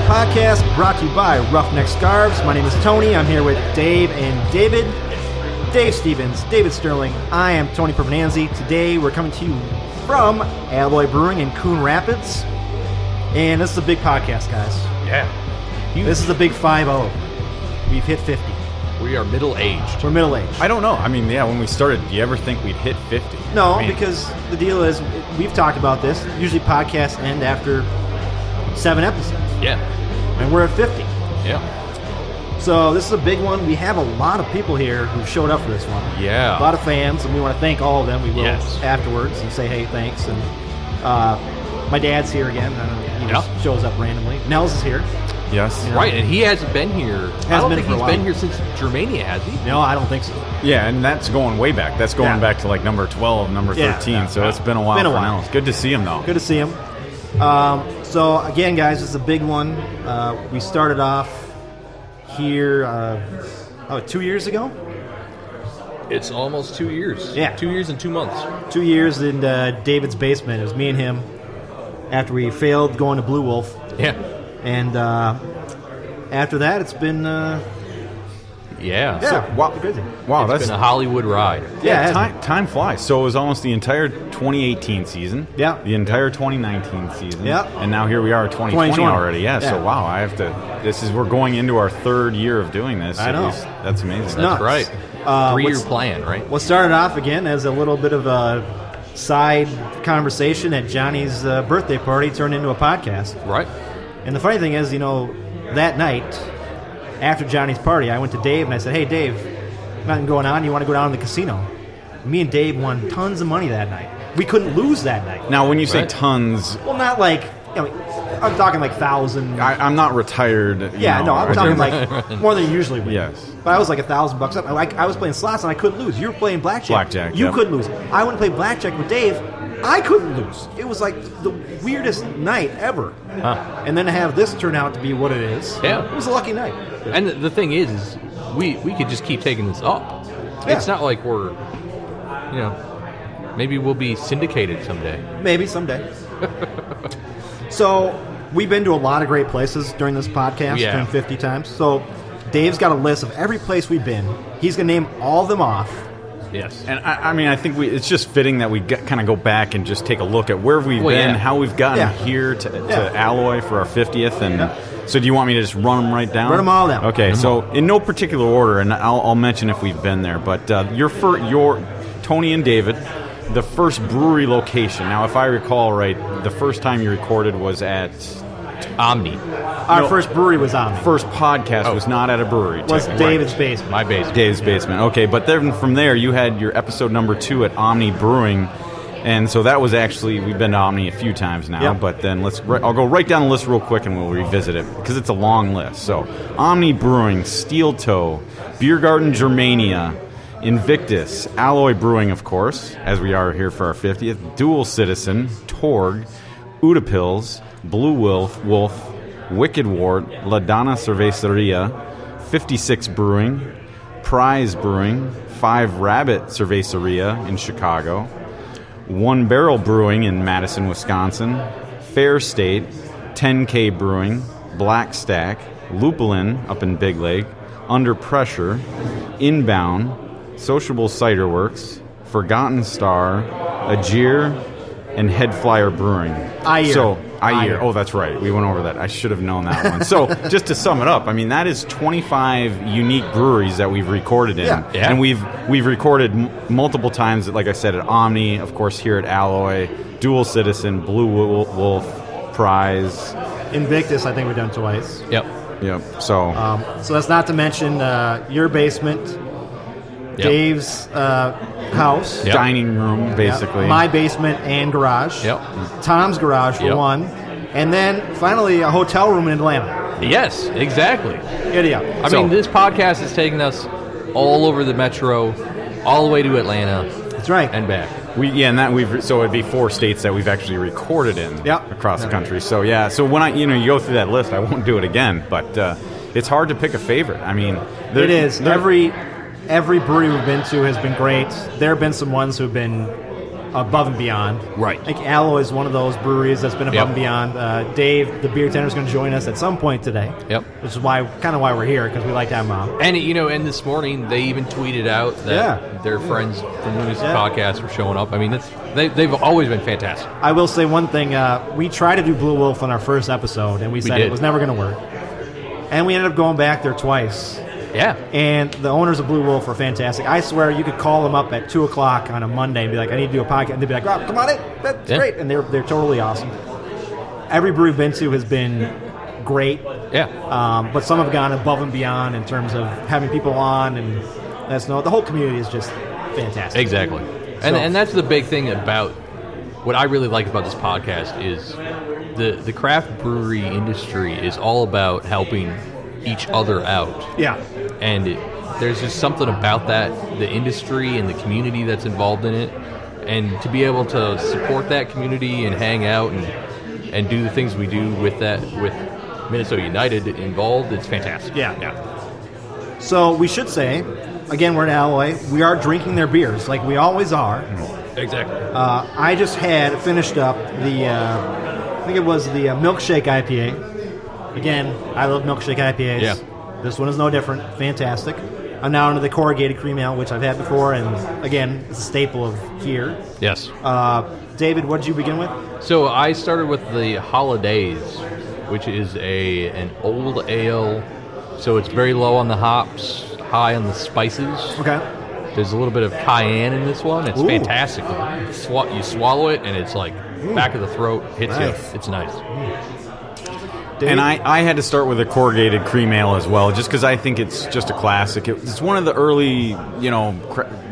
Podcast, brought to you by Roughneck Scarves. My name is Tony. I'm here with Dave and David. Dave Stevens, David Sterling. I am Tony Pervenanzi. Today we're coming to you from Alloy Brewing in Coon Rapids. And this is a big podcast, guys. Yeah. Huge. This is a big 5-0. We've hit 50. We are middle-aged. We're middle-aged. I don't know. I mean, yeah, when we started, do you ever think we'd hit 50? No, because the deal is, we've talked about this. Usually podcasts end after 7 episodes. Yeah. And we're at 50. Yeah. So this is a big one. We have a lot of people here who showed up for this one. Yeah. A lot of fans, and we want to thank all of them. We will Yes. afterwards and say, hey, thanks. And my dad's here again. I don't know, he just shows up randomly. Nels is here. Yes. You know? Right, and he hasn't been here. I don't think for a he's while. been here since Germania, has he? No, I don't think so. Yeah, and that's going way back. That's going Yeah. back to like number 12, number 13. Yeah. So it's been a while Been a for while. Nels. Good to see him, though. Good to see him. So, again, guys, this is a big one. We started off here 2 years ago. It's almost 2 years. Yeah. 2 years and 2 months. 2 years in David's basement. It was me and him after we failed going to Blue Wolf. Yeah. And after that, it's been... Wow. crazy. Wow, It's that's been a Hollywood ride. Yeah, time flies. So it was almost the entire 2018 season. Yeah. The entire 2019 season. Yeah. And now here we are, 2020 already. Yeah. Yeah. So wow, we're going into our third year of doing this. I know. That's amazing. nuts. That's right. 3-year plan, right? What started off again as a little bit of a side conversation at Johnny's birthday party turned into a podcast. Right. And the funny thing is, that night after Johnny's party, I went to Dave and I said, hey, Dave, nothing going on. You want to go down to the casino? Me and Dave won tons of money that night. We couldn't lose that night. Now, when you say Right. tons, Well, not like, I'm talking like 1,000. I'm not retired. I'm talking like more than you usually win. Yes. But I was like $1,000 up. I was playing slots and I couldn't lose. You were playing blackjack. Blackjack, You yep. couldn't lose. I went to play blackjack with Dave. I couldn't lose. It was like the weirdest night ever. Huh. And then to have this turn out to be what it is. Yeah. It was a lucky night. And the thing is we could just keep taking this up. Yeah. It's not like we're, maybe we'll be syndicated someday. Maybe someday. So we've been to a lot of great places during this podcast, Yeah. during 50 times. So Dave's got a list of every place we've been. He's going to name all of them off. Yes. And I mean, I think it's just fitting that we kind of go back and just take a look at where we've been, yeah. how we've gotten Yeah. here to Yeah. Alloy for our 50th. And Yeah. so do you want me to just run them right down? Run them all down. Okay, so in no particular order, and I'll mention if we've been there, but your Tony and David, the first brewery location. Now, if I recall right, the first time you recorded was at... Omni. Our No. first brewery was on. First podcast was not at a brewery. Was technically. David's basement. My basement. Dave's basement. Okay, but then from there you had your episode number 2 at Omni Brewing, and so that was actually, we've been to Omni a few times now. Yep. But then I'll go right down the list real quick and we'll revisit it because it's a long list. So Omni Brewing, Steel Toe, Beer Garden Germania, Invictus, Alloy Brewing, of course, as we are here for our 50th, Dual Citizen, Torg, Udapils, Blue Wolf, Wicked Wart, La Donna Cerveceria, 56 Brewing, Prize Brewing, 5 Rabbit Cerveceria in Chicago, One Barrel Brewing in Madison, Wisconsin, Fair State, 10K Brewing, Black Stack, Lupulin up in Big Lake, Under Pressure, Inbound, Sociable Cider Works, Forgotten Star, Ajir, and Head Flyer Brewing. Ayer. Ayer. Oh, that's right. We went over that. I should have known that one. So, just to sum it up, I mean, that is 25 unique breweries that we've recorded in. Yeah. Yeah. And we've recorded multiple times, like I said, at Omni, of course, here at Alloy, Dual Citizen, Blue Wolf, Prize. Invictus, I think we've done twice. Yep. Yep. So, So that's not to mention your basement, Yep. Dave's house, Yep. dining room, basically. my basement and garage, Yep. Tom's garage for Yep. one, and then finally a hotel room in Atlanta. Yes, exactly. Giddy up. I mean, this podcast has taken us all over the metro, all the way to Atlanta That's right. and back. So it'd be 4 states that we've actually recorded in Yep. across the country. So yeah, so when you go through that list, I won't do it again, but it's hard to pick a favorite. I mean, It is. Every brewery we've been to has been great. There have been some ones who've been above and beyond. Right. I think Alloy is one of those breweries that's been above and beyond. Dave, the beer tender, is going to join us at some point today. Yep. Which is why we're here, because we like to have him on. And and this morning they even tweeted out that their friends from Loonacy Podcast were showing up. I mean, they've always been fantastic. I will say one thing: we tried to do Blue Wolf on our first episode, and we said it was never going to work. And we ended up going back there twice. Yeah. And the owners of Blue Wolf were fantastic. I swear you could call them up at 2 o'clock on a Monday and be like, I need to do a podcast. And they'd be like, oh, come on in. That's great. And they're totally awesome. Every brewery we've been to has been great. Yeah. But some have gone above and beyond in terms of having people on. And the whole community is just fantastic. Exactly. And that's the big thing about what I really like about this podcast is the craft brewery industry is all about helping each other out. Yeah. And there's just something about that, the industry and the community that's involved in it. And to be able to support that community and hang out and do the things we do with Minnesota United involved, it's fantastic. Yeah. So we should say, again, we're at Alloy. We are drinking their beers like we always are. Exactly. I just finished up I think it was the milkshake IPA. Again, I love milkshake IPAs. Yeah. This one is no different. Fantastic. I'm now into the corrugated cream ale, which I've had before, and again, it's a staple of here. Yes. David, what did you begin with? So I started with the Holidays, which is an old ale. So it's very low on the hops, high on the spices. Okay. There's a little bit of cayenne in this one. It's fantastic. You swallow it, and it's like back of the throat, hits you. It's nice. Dave? And I had to start with a corrugated cream ale as well, just because I think it's just a classic. It's one of the early,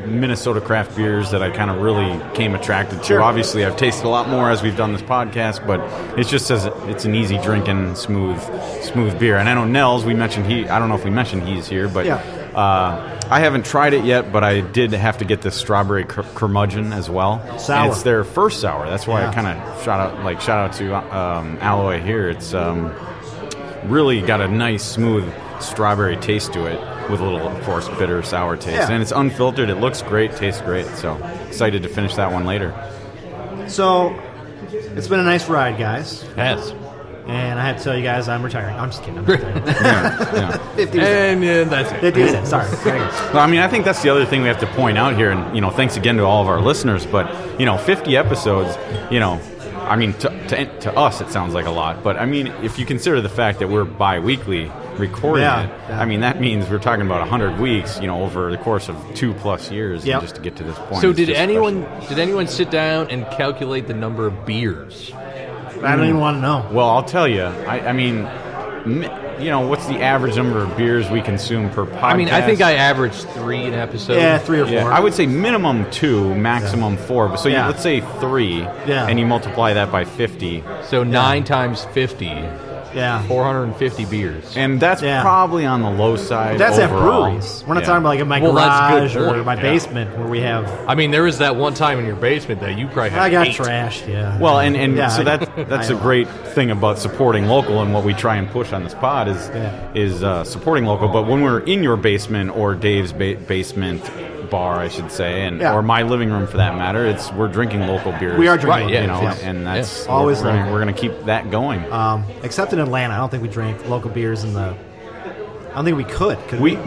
Minnesota craft beers that I kind of really came attracted to. Sure. Obviously, I've tasted a lot more as we've done this podcast, but it just says it's an easy drinking, smooth beer. And I know Nels, I don't know if we mentioned he's here, but I haven't tried it yet, but I did have to get this strawberry curmudgeon as well. Sour. And it's their first sour. That's why I kind of shout out to Alloy here. It's really got a nice, smooth strawberry taste to it with a little, of course, bitter, sour taste. Yeah. And it's unfiltered. It looks great, tastes great. So excited to finish that one later. So it's been a nice ride, guys. Yes. And I have to tell you guys I'm retiring. I'm just kidding. I'm retiring. Yeah. 50%. And that's it. 50%. Sorry. Well, I mean, I think that's the other thing we have to point out here, and thanks again to all of our listeners. But 50 episodes, I mean, to us it sounds like a lot, but I mean, if you consider the fact that we're bi-weekly recording it, I mean, that means we're talking about 100 weeks, over the course of 2+ years, just to get to this point. So did anyone sit down and calculate the number of beers? I don't even want to know. Well, I'll tell you. I mean, what's the average number of beers we consume per podcast? I mean, I think I averaged 3 an episode. Yeah, 3 or 4. Yeah, I would say minimum 2, maximum 4. But so let's say 3, and you multiply that by 50. So 9 times 50. Yeah. 450 beers. And that's probably on the low side. That's overall. at breweries. We're not talking about like in my garage or my basement where we have. I mean, there was that one time in your basement that you probably had I got 8. trashed, yeah. Well, so that's a great thing about supporting local, and what we try and push on this pod is supporting local. But when we're in your basement or Dave's basement bar, I should say, or my living room for that matter, we're drinking local beers. We are drinking local, local, and that's always we're going to keep that going. Except in Atlanta, I don't think we drank local beers in the. I don't think we could.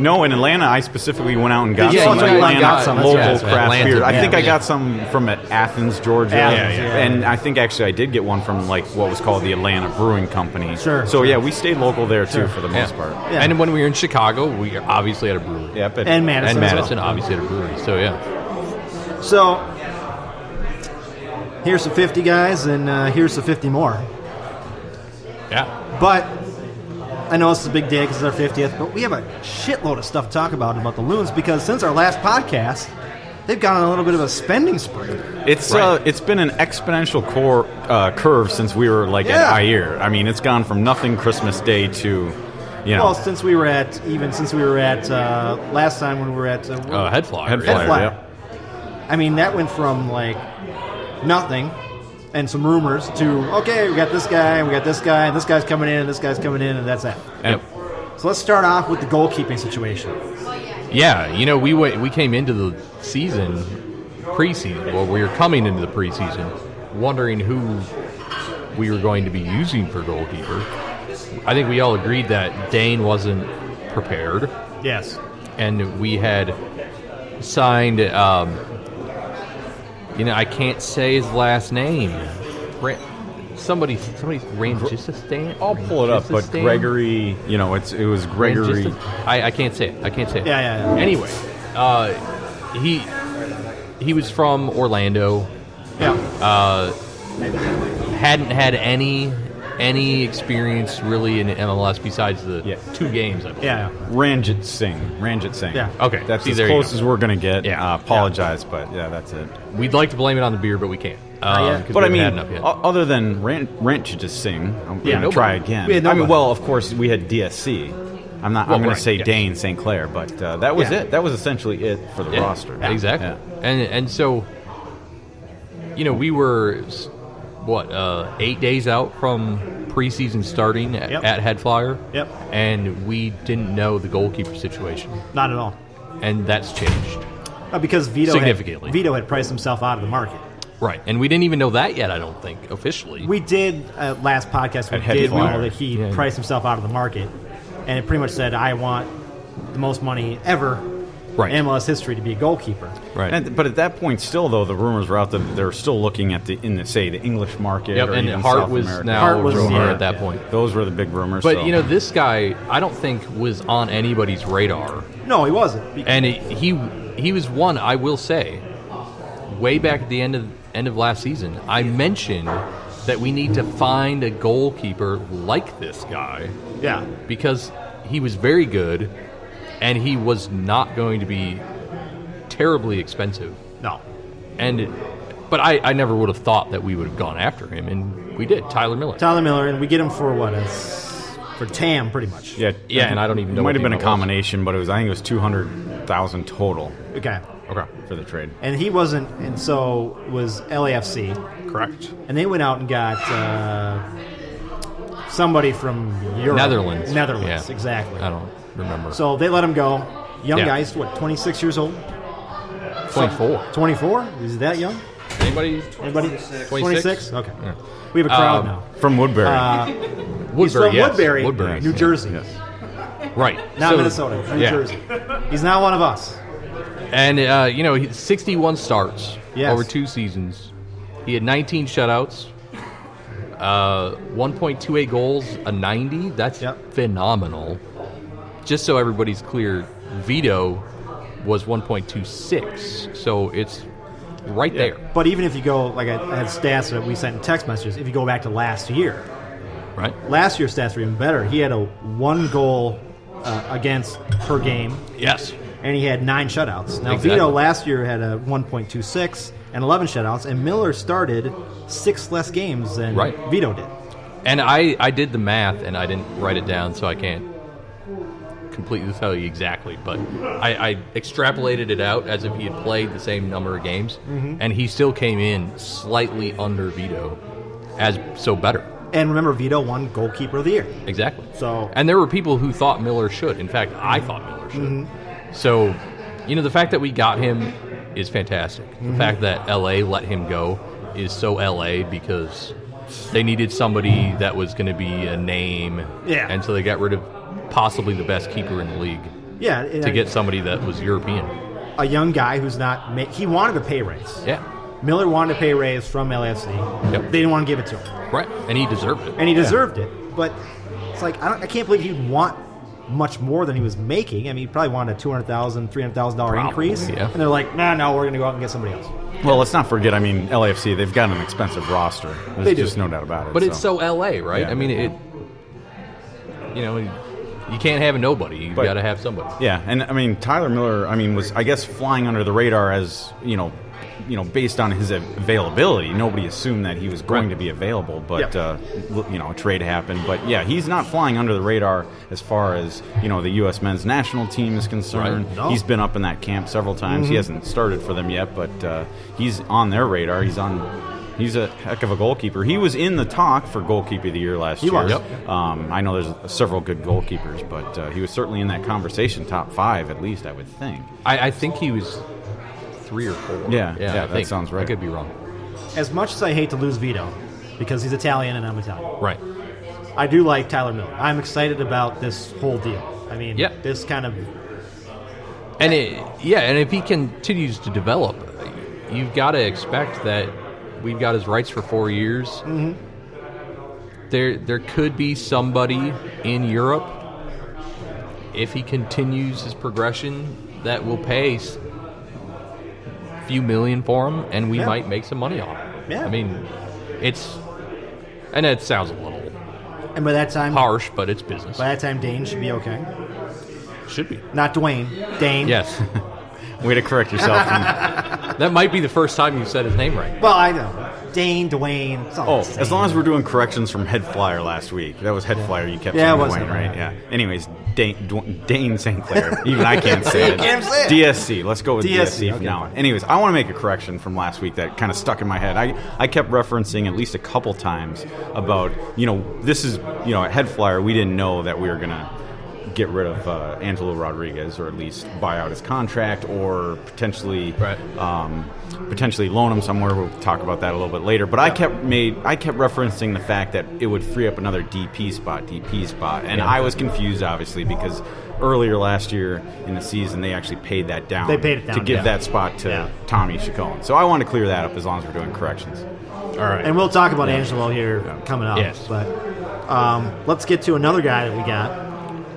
No, in Atlanta, I specifically went out and got some Atlanta local craft beer. I think I I got some from Athens, Georgia, and I think actually I did get one from like what was called the Atlanta Brewing Company. Sure. So we stayed local there too for the most part. Yeah. And when we were in Chicago, we obviously had a brewery. Yep. And Madison obviously had a brewery. So So here's the 50 guys, and here's the 50 more. Yeah. But I know it's a big day because it's our 50th, but we have a shitload of stuff to talk about the Loons, because since our last podcast, they've gone on a little bit of a spending spree. It's been an exponential curve since we were at Ayer. I mean, it's gone from nothing Christmas Day to, Well, since we were at last time when we were at Head Flyer. Yep. I mean, that went from nothing and some rumors to, okay, we got this guy, and we got this guy, and this guy's coming in, and this guy's coming in, and that's it. Yep. So let's start off with the goalkeeping situation. Yeah, we came into the season preseason, well, we were coming into the preseason, wondering who we were going to be using for goalkeeper. I think we all agreed that Dane wasn't prepared. Yes. And we had signed, I can't say his last name. Somebody Rangistan? I'll pull it up, but Gregory, it was Gregory. I can't say it. Yeah. Anyway, he was from Orlando. Yeah. Hadn't had any experience really in MLS besides the 2 games. I believe. Yeah. Ranjit Singh. Yeah. Okay. That's See, as there you close go. as we're going to get. Yeah. Apologize, but that's it. We'd like to blame it on the beer, but we can't. But But I we mean, haven't had enough yet. other than Ranjit Singh, I'm going to nobody. try again. We had nobody. well, of course, we had DSC. I'm going to right, say yes. Dane St. Clair, but that was it. That was essentially it for the roster. Exactly. Yeah. And so, we were, 8 days out from preseason starting at Head Flyer. Yep. And we didn't know the goalkeeper situation. Not at all. And that's changed. Because Vito Significantly. Vito had priced himself out of the market. Right. And we didn't even know that yet, I don't think, officially. We did, last podcast, we At Head did Flyer. know that he priced himself out of the market. And it pretty much said, I want the most money ever in MLS history to be a goalkeeper. Right. But at that point, still though, the rumors were out that they're still looking at the English market. Yep, or and even Hart South was America. now Hart was- rumor yeah, at that yeah. point. Those were the big rumors. But, so. this guy, I don't think was on anybody's radar. No, he wasn't. And he was one, I will say, way back at the end of last season, I mentioned that we need to find a goalkeeper like this guy. Yeah. Because he was very good, and he was not going to be terribly expensive. No. But I never would have thought that we would have gone after him, and we did. Tyler Miller. And we get him for what? For TAM, pretty much. Yeah, and I don't even know It might what have been a team it was. combination, but I think it was 200,000 total. Okay. For the trade. And he wasn't, and so was LAFC. Correct. And they went out and got somebody from Europe. Netherlands. Netherlands, Yeah. exactly. I don't remember. So they let him go. Young Yeah. guys, 26 years old? 24. 24? Is he that young? Anybody? 26? Okay. Yeah. We have a crowd now. From Woodbury. He's from yes. Woodbury, Woodbury. New Jersey. Yes. Right. Not So- Minnesota, New yeah. Jersey. He's not one of us. And, he's 61 starts Yes. over 2 seasons. He had 19 shutouts, 1.28 goals, a 90. That's phenomenal. Just so everybody's clear, Vito was 1.26. So it's right there. But even if you go, like I had stats that we sent in text messages, if you go back to last year, Right? last year's stats were even better. He had a 1 goal against per game. Yes. And he had 9 shutouts. Now, Exactly. Vito last year had a 1.26 and 11 shutouts, and Miller started 6 less games than Vito did. And I did the math, and I didn't write it down, so I can't completely tell you exactly. But I extrapolated it out as if he had played the same number of games, and he still came in slightly under Vito, so better. And remember, Vito won goalkeeper of the year. Exactly. So, and there were people who thought Miller should. In fact, I thought Miller should. So, the fact that we got him is fantastic. The fact that LA let him go is so LA because they needed somebody that was going to be a name. Yeah. And so they got rid of possibly the best keeper in the league yeah, to get somebody that was European. a young guy who's not. He wanted a pay raise. Yeah. Miller wanted a pay raise from LAFC. Yep. They didn't want to give it to him. Right. And he deserved it. And he deserved it. But it's like, I can't believe he'd want much more than he was making. I mean, he probably wanted a $200,000, $300,000 increase. Yeah. And they're like, no, we're going to go out and get somebody else. Well, let's not forget, LAFC, they've got an expensive roster. There's They do. just no doubt about it. But it's so LA, right? Yeah. I mean, you can't have a nobody. You've got to have somebody. Yeah, and Tyler Miller, was, I guess, flying under the radar as, based on his availability. Nobody assumed that he was going to be available, but, a trade happened. But, yeah, he's not flying under the radar as far as, the U.S. men's national team is concerned. Right. No. He's been up in that camp several times. He hasn't started for them yet, but he's on their radar. He's a heck of a goalkeeper. He was in the talk for goalkeeper of the year last year. He was. Yep. I know there's several good goalkeepers, but he was certainly in that conversation, top 5 at least, I would think. I think he was 3 or 4. Yeah, I that think. sounds right. I could be wrong. As much as I hate to lose Vito, because he's Italian and I'm Italian, Right. I do like Tyler Miller. I'm excited about this whole deal. I mean, Yeah. this kind of... And if he continues to develop, you've got to expect that we've got his rights for 4 years. Mm-hmm. There could be somebody in Europe, if he continues his progression, that will pay a few million for him, and we might make some money on him. Yeah. I mean, and it sounds a little And by that time... harsh, but it's business. By that time, Dane should be okay. Should be. Not Dwayne. Dane. Yes. Way to correct yourself. That might be the first time you said his name right. Well, I know. Dane, Dwayne. It's all the same. As long as we're doing corrections from Head Flyer last week. That was Head Flyer. You kept Yeah, saying it was Dwayne, Head right? Flyer. Yeah. Anyways, Dane St. Clair. Even I can't say it. Can't say it. DSC. Let's go with DSC from okay, now on. fine. Anyways, I want to make a correction from last week that kind of stuck in my head. I kept referencing at least a couple times about, this is, at Head Flyer, we didn't know that we were going to get rid of Angelo Rodriguez, or at least buy out his contract, or potentially loan him somewhere. We'll talk about that a little bit later. But I kept referencing the fact that it would free up another DP spot, and I was confused, obviously, because earlier last year in the season they actually paid that down. They paid it down, to give yeah. that spot to Tommy Chacon. So I want to clear that up as long as we're doing corrections. All right. And we'll talk about Angelo here coming up. Yes. But let's get to another guy that we got.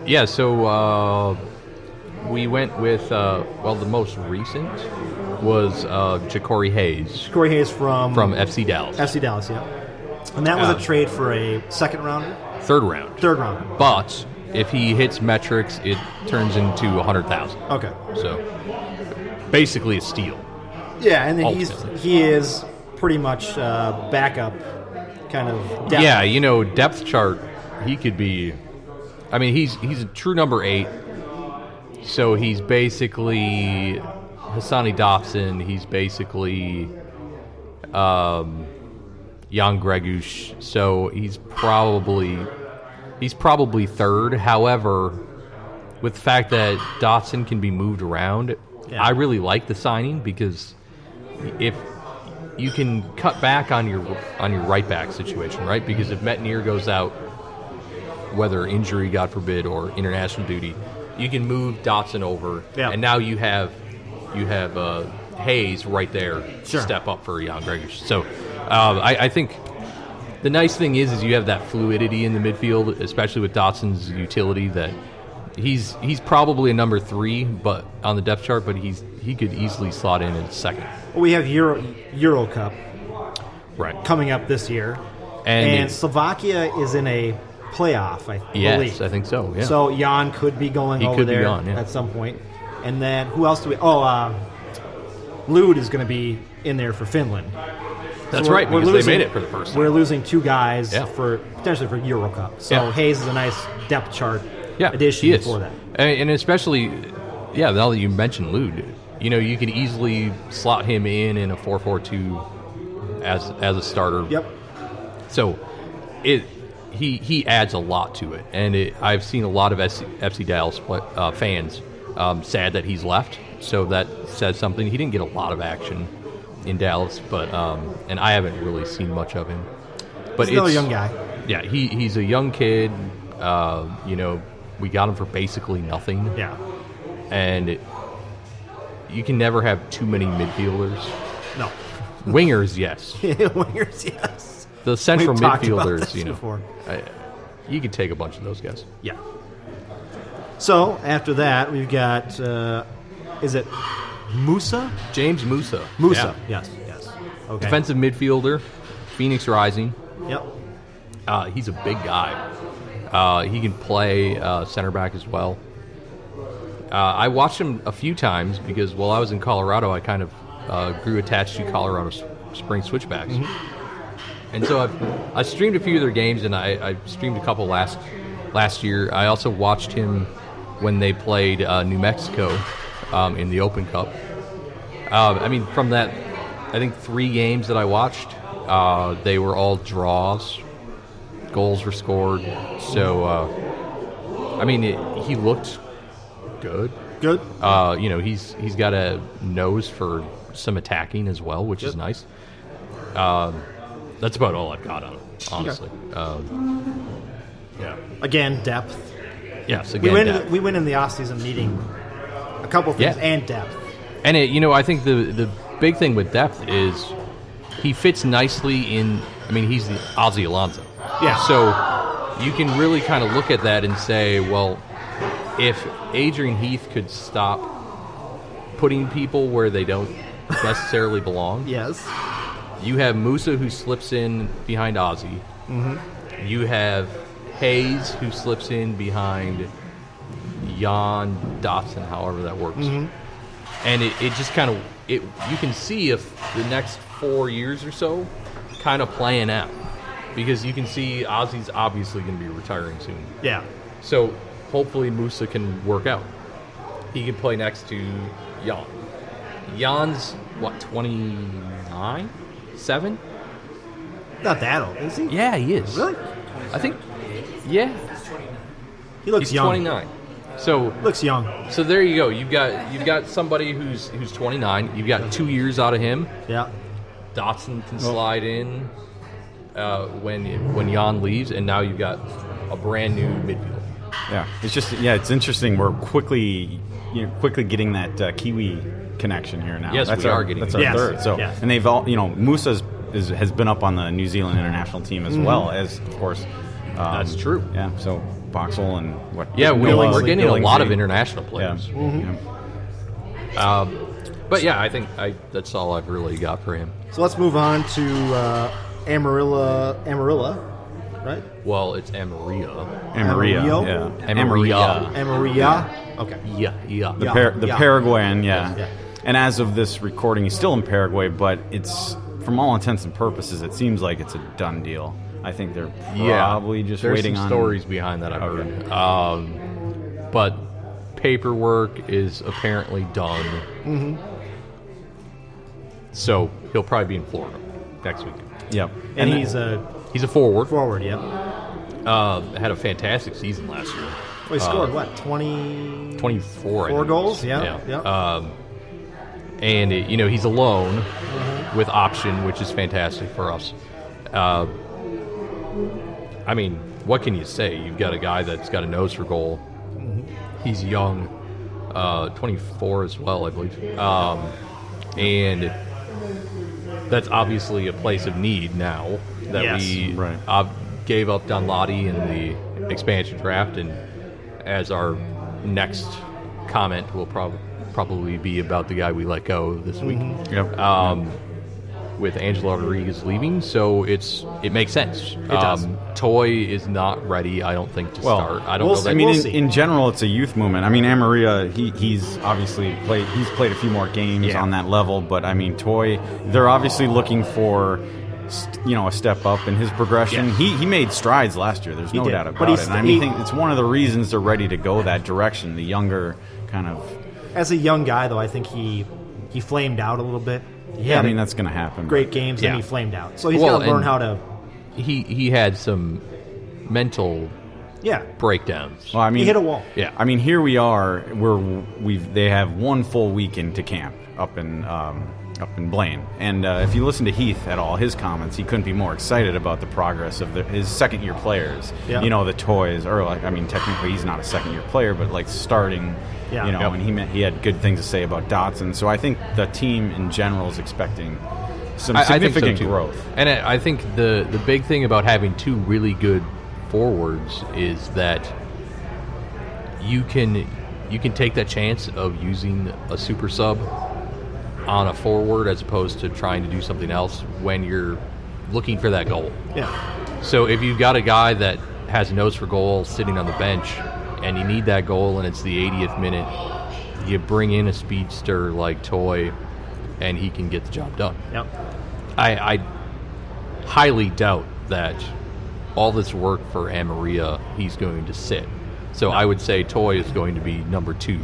Yeah, so we went with, the most recent was Ja'Cory Hayes Corey Hayes from FC Dallas. FC Dallas, yeah. And that was a trade for a second rounder? Third round. But if he hits metrics, it turns into $100,000. Okay. So basically a steal. Yeah, and then Ultimately. he is pretty much backup kind of depth. Yeah, depth chart, he could be... I mean, he's a true number 8. So he's basically Hassani Dobson. He's basically Jan Gregush. So he's probably third. However, with the fact that Dotson can be moved around, I really like the signing, because if you can cut back on your right back situation, right? Because if Metnier goes out, whether injury, God forbid, or international duty, you can move Dotson over, and now you have Hayes right there to step up for Jan Gregush. So I think the nice thing is you have that fluidity in the midfield, especially with Dotson's utility, that he's probably a number 3, but on the depth chart, but he could easily slot in second. Well, we have Euro Cup coming up this year, and Slovakia is in a playoff, I believe. Yes, I think so. Yeah. So Jan could be going over there at some point. And then who else do we? Lud is going to be in there for Finland. That's right, because they made it for the first time. We're losing 2 guys potentially for Euro Cup. So Hayes is a nice depth chart addition for that. And especially, now that you mentioned Lud, you can easily slot him in a 4-4-2 as a starter. Yep. So he adds a lot to it, and I've seen a lot of FC Dallas fans sad that he's left. So that says something. He didn't get a lot of action in Dallas, but and I haven't really seen much of him. But he's still a young guy. Yeah, he's a young kid. We got him for basically nothing. Yeah, and you can never have too many midfielders. No, wingers, yes. Wingers, yes. The central We've talked midfielders, about this before. You could take a bunch of those guys. Yeah. So after that, we've got is it Musa? James Musa. Musa, yes. Okay. Defensive midfielder, Phoenix Rising. Yep. He's a big guy. He can play center back as well. I watched him a few times because while I was in Colorado, I kind of grew attached to Colorado Springs Switchbacks. Mm-hmm. And so I streamed a few of their games, and I streamed a couple last year. I also watched him when they played New Mexico in the Open Cup. From that, I think 3 games that I watched, they were all draws. Goals were scored. So, he looked good. Good. He's got a nose for some attacking as well, which is nice. That's about all I've got on him, honestly. Yeah. Again, depth. Yes, again, depth. We went in the off-season meeting a couple things and depth. And I think the big thing with depth is he fits nicely in. I mean, he's the Ozzy Alonso. Yeah. So you can really kind of look at that and say, well, if Adrian Heath could stop putting people where they don't necessarily belong. Yes. You have Musa who slips in behind Ozzy. Mm-hmm. You have Hayes who slips in behind Jan Dotson, however that works. Mm-hmm. And it just kind of you can see if the next 4 years or so kind of playing out, because you can see Ozzy's obviously going to be retiring soon. Yeah. So hopefully Musa can work out. He can play next to Jan. Jan's what, 29, 7? Not that old, is he? Yeah, he is. Really? I think. Yeah. He looks He's young. 29. So looks young. So there you go. You've got somebody who's 29. You've got 2 years out of him. Yeah. Dotson can slide in when Jan leaves, and now you've got a brand new midfield. Yeah, it's interesting. We're quickly getting that Kiwi connection here now. Yes, that's we our are getting. That's our third. So, yes. and they've all, Musa has been up on the New Zealand international team as well as, of course. That's true. Yeah. So Boxall and what? Yeah, we're getting a lot of Billingsley. international players. Yeah. Mm-hmm. But yeah, I think that's all I've really got for him. So let's move on to Amarilla, right? Well, it's Amarillo. Amarillo. Yeah. Amarilla. Okay. Yeah. The Paraguayan, yeah. And as of this recording, he's still in Paraguay, but it's, from all intents and purposes, it seems like it's a done deal. I think they're probably just waiting on... There's some stories behind that, I've heard. But paperwork is apparently done. Mm-hmm. So he'll probably be in Florida next week. Yep. And he's a forward. Forward, yep. Had a fantastic season last year. Well, he scored, 24? 4 goals, yeah. And, he's alone with option, which is fantastic for us. I mean, what can you say? You've got a guy that's got a nose for goal. Mm-hmm. He's young, 24 as well, I believe. And that's obviously a place of need now that we gave up Dunlottie in the expansion draft, and as our next comment will probably be about the guy we let go this week. Yep. With Angelo Rodriguez leaving, so it makes sense. It does. Toy is not ready, I don't think, to start. I don't know that. I mean, in general, it's a youth movement. I mean, Amarilla, he's obviously played a few more games on that level, but I mean, Toy, they're obviously looking for a step up in his progression. Yeah. He made strides last year. There's no doubt about it. And I think it's one of the reasons they're ready to go that direction. The younger kind of. As a young guy, though, I think he flamed out a little bit. Yeah, I mean, that's going to happen. Great games, and he flamed out. So he's got to learn how to... He had some mental breakdowns. Well, I mean, he hit a wall. Yeah. I mean, here we are. They have one full weekend to camp up in Blaine. And if you listen to Heath at all, his comments, he couldn't be more excited about the progress of his second-year players. Yeah. The toys. Or, technically he's not a second-year player, but, starting... Yeah. And he had good things to say about Dotson. So I think the team in general is expecting some significant growth. And I think the big thing about having two really good forwards is that you can take that chance of using a super sub on a forward as opposed to trying to do something else when you're looking for that goal. Yeah. So if you've got a guy that has a nose for goal sitting on the bench, and you need that goal, and it's the 80th minute, you bring in a speedster like Toy, and he can get the job done. Yep. I highly doubt that all this work for Amarilla, he's going to sit. So I would say Toy is going to be number 2,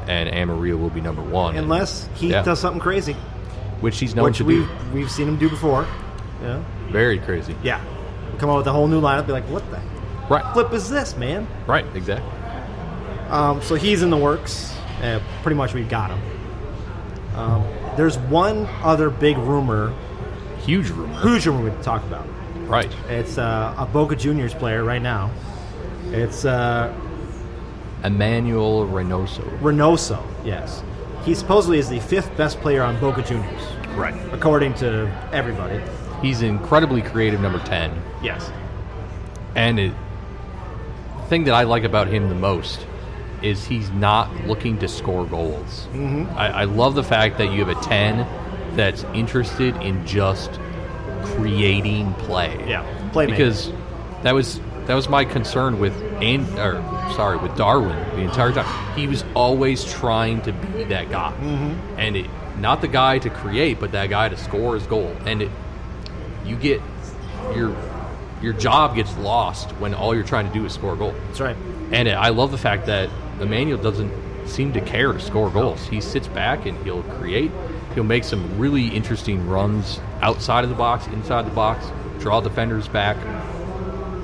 and Amarilla will be number 1. Unless he does something crazy. Which he's known to do. We've seen him do before. Yeah. Very crazy. Yeah. We'll come out with a whole new lineup, be like, what the flip is this, man? Right, exactly. So he's in the works. pretty much we've got him. There's one other big rumor. Huge rumor. Huge rumor we talk about. Right. It's a Boca Juniors player right now. It's Emmanuel Reynoso. Reynoso, yes. He supposedly is the 5th best player on Boca Juniors. Right. According to everybody. He's incredibly creative, number 10. Yes. And the thing that I like about him the most is he's not looking to score goals. Mm-hmm. I love the fact that you have a 10 that's interested in just creating play. Yeah, playmaker. Because that was my concern with Darwin the entire time. He was always trying to be that guy, and not the guy to create, but that guy to score his goal. And you get your job gets lost when all you're trying to do is score a goal. That's right. And I love the fact that Emmanuel doesn't seem to care to score goals. He sits back and he'll create. He'll make some really interesting runs outside of the box, inside the box, draw defenders back,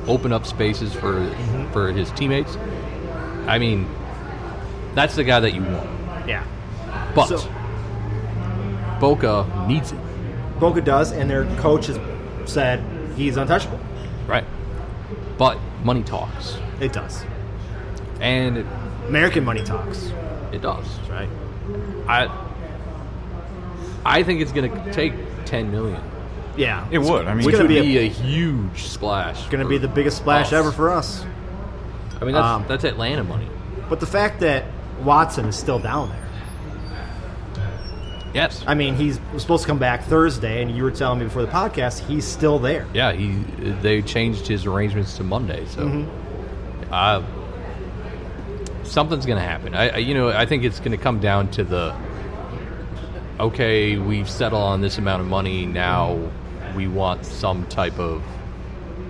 open up spaces for his teammates. I mean, that's the guy that you want. Yeah. But Boca needs it. Boca does, and their coach has said he's untouchable. Right. But money talks. It does. And American money talks. it does. That's right. I think it's going to take $10 million. Yeah. It would. I mean, Which gonna would be be a huge splash. It's going to be the biggest splash us. ever for us. I mean, that's Atlanta money. But the fact that Watson is still down there. Yes. I mean, he was supposed to come back Thursday, and you were telling me before the podcast he's still there. Yeah, they changed his arrangements to Monday, so something's going to happen. I think it's going to come down to okay, we've settled on this amount of money, now we want some type of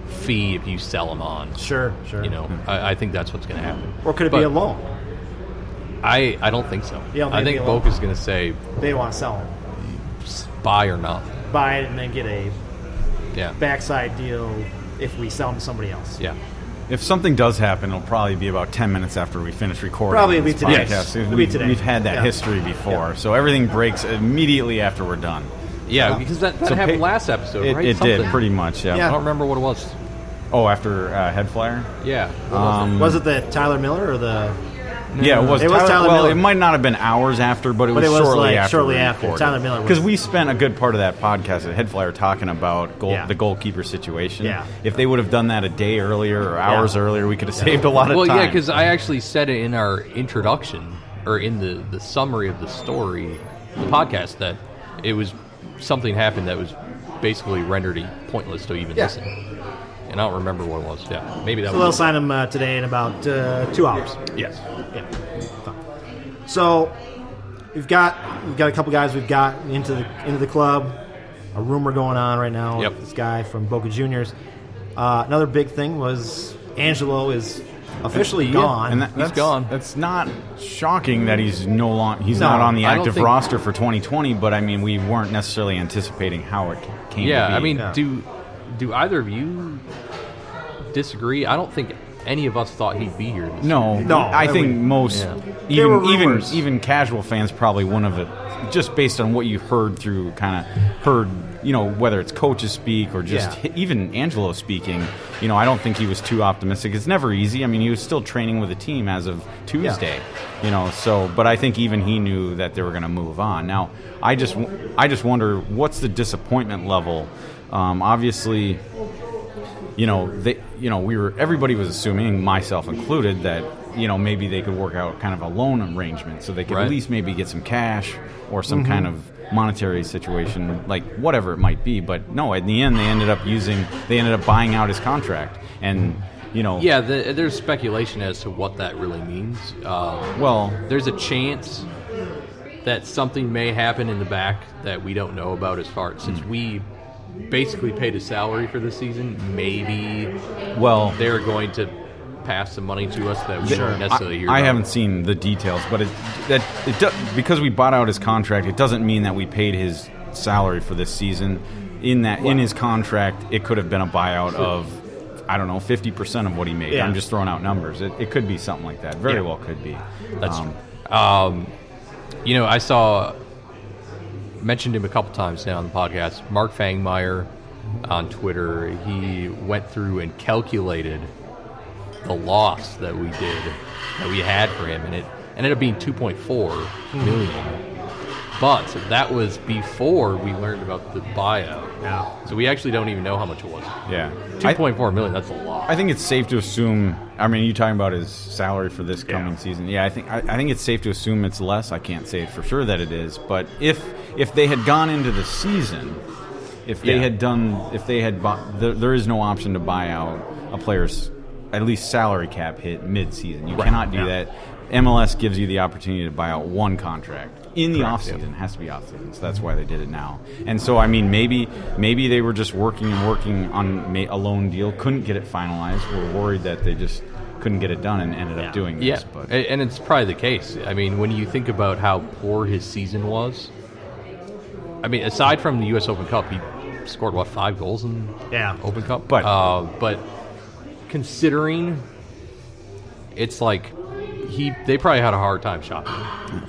fee if you sell him on. Sure. I think that's what's going to happen. Or could it be a loan? I don't think so. You don't think I think it'd be a loan? Boca's going to say They want to sell him. buy or not. Buy it and then get a Yeah. backside deal if we sell him to somebody else. Yeah. if something does happen, it'll probably be about 10 minutes after we finish recording. Probably this be today. podcast. Yes. It'll be We've, today. we've had that Yeah. history before, Yeah. so everything breaks immediately after we're done. Yeah, because that So happened pay- last episode, It, right? it Something. did, pretty much, yeah. Yeah. I don't remember what it was. Oh, after Head Flyer? Yeah. What was Was it the Tyler Miller or the... Yeah, it was Tyler Miller. It might not have been hours after, but it was But it was shortly like after. shortly we after. recorded. Tyler Miller was- Because we spent a good part of that podcast at Head Flyer talking about the goalkeeper situation. Yeah. If they would have done that a day earlier or hours earlier, we could have saved a lot of Well, time. yeah, because I actually said it in our introduction, or in the summary of the story, the podcast, that it was something happened that was basically rendered it pointless to even listen. And I don't remember what it was. Yeah, maybe that So they'll was. sign him today in about 2 hours. Yes. Yeah. So we've got a couple guys we've got into the club. A rumor going on right now. Yep. With this guy from Boca Juniors. Another big thing was Angelo is officially gone. And He's gone. That's not shocking that he's not on the I don't active think- roster for 2020. But I mean, we weren't necessarily anticipating how it came. Yeah, to be. I mean, Yeah. do either of you disagree? I don't think any of us thought he'd be here. This No, No, I think we- most, Yeah. There were even rumors. even casual fans probably wouldn't have, just based on what you heard through, whether it's coaches speak or just even Angelo speaking. I don't think he was too optimistic. It's never easy. I mean, he was still training with a team as of Tuesday. But I think even he knew that they were going to move on. Now, I just wonder what's the disappointment level. Obviously, everybody was assuming, myself included, that maybe they could work out kind of a loan arrangement so they could Right. at least maybe get some cash or some kind of monetary situation, like whatever it might be. But no, in the end, they ended up buying out his contract, and Yeah, there's speculation as to what that really means. well, There's a chance that something may happen in the back that we don't know about, as far since we basically paid his salary for this season. Maybe they're going to pass some money to us that we don't necessarily hear I about. haven't seen the details, but because we bought out his contract, it doesn't mean that we paid his salary for this season. In his contract, it could have been a buyout of, I don't know, 50% of what he made. Yeah. I'm just throwing out numbers. It could be something like that. Very well could be. That's true. I mentioned him a couple times now on the podcast. Mark Fangmeyer on Twitter, he went through and calculated the loss that we had for him, and it ended up being $2.4 million. But that was before we learned about the buyout. Yeah. So we actually don't even know how much it was. Yeah. $2.4 million, that's a lot. I think it's safe to assume. I mean, you talking about his salary for this coming season? Yeah, I think it's safe to assume it's less. I can't say for sure that it is, but if they had gone into the season, there is no option to buy out a player's at least salary cap hit mid-season. You cannot do that. MLS gives you the opportunity to buy out one contract in the offseason. It has to be offseason, so that's why they did it now. And so, I mean, maybe they were just working on a loan deal, couldn't get it finalized, were worried that they just couldn't get it done and ended up doing this. Yeah, but. And it's probably the case. I mean, when you think about how poor his season was, I mean, aside from the U.S. Open Cup, he scored, 5 goals in Open Cup? But considering it's like they probably had a hard time shopping,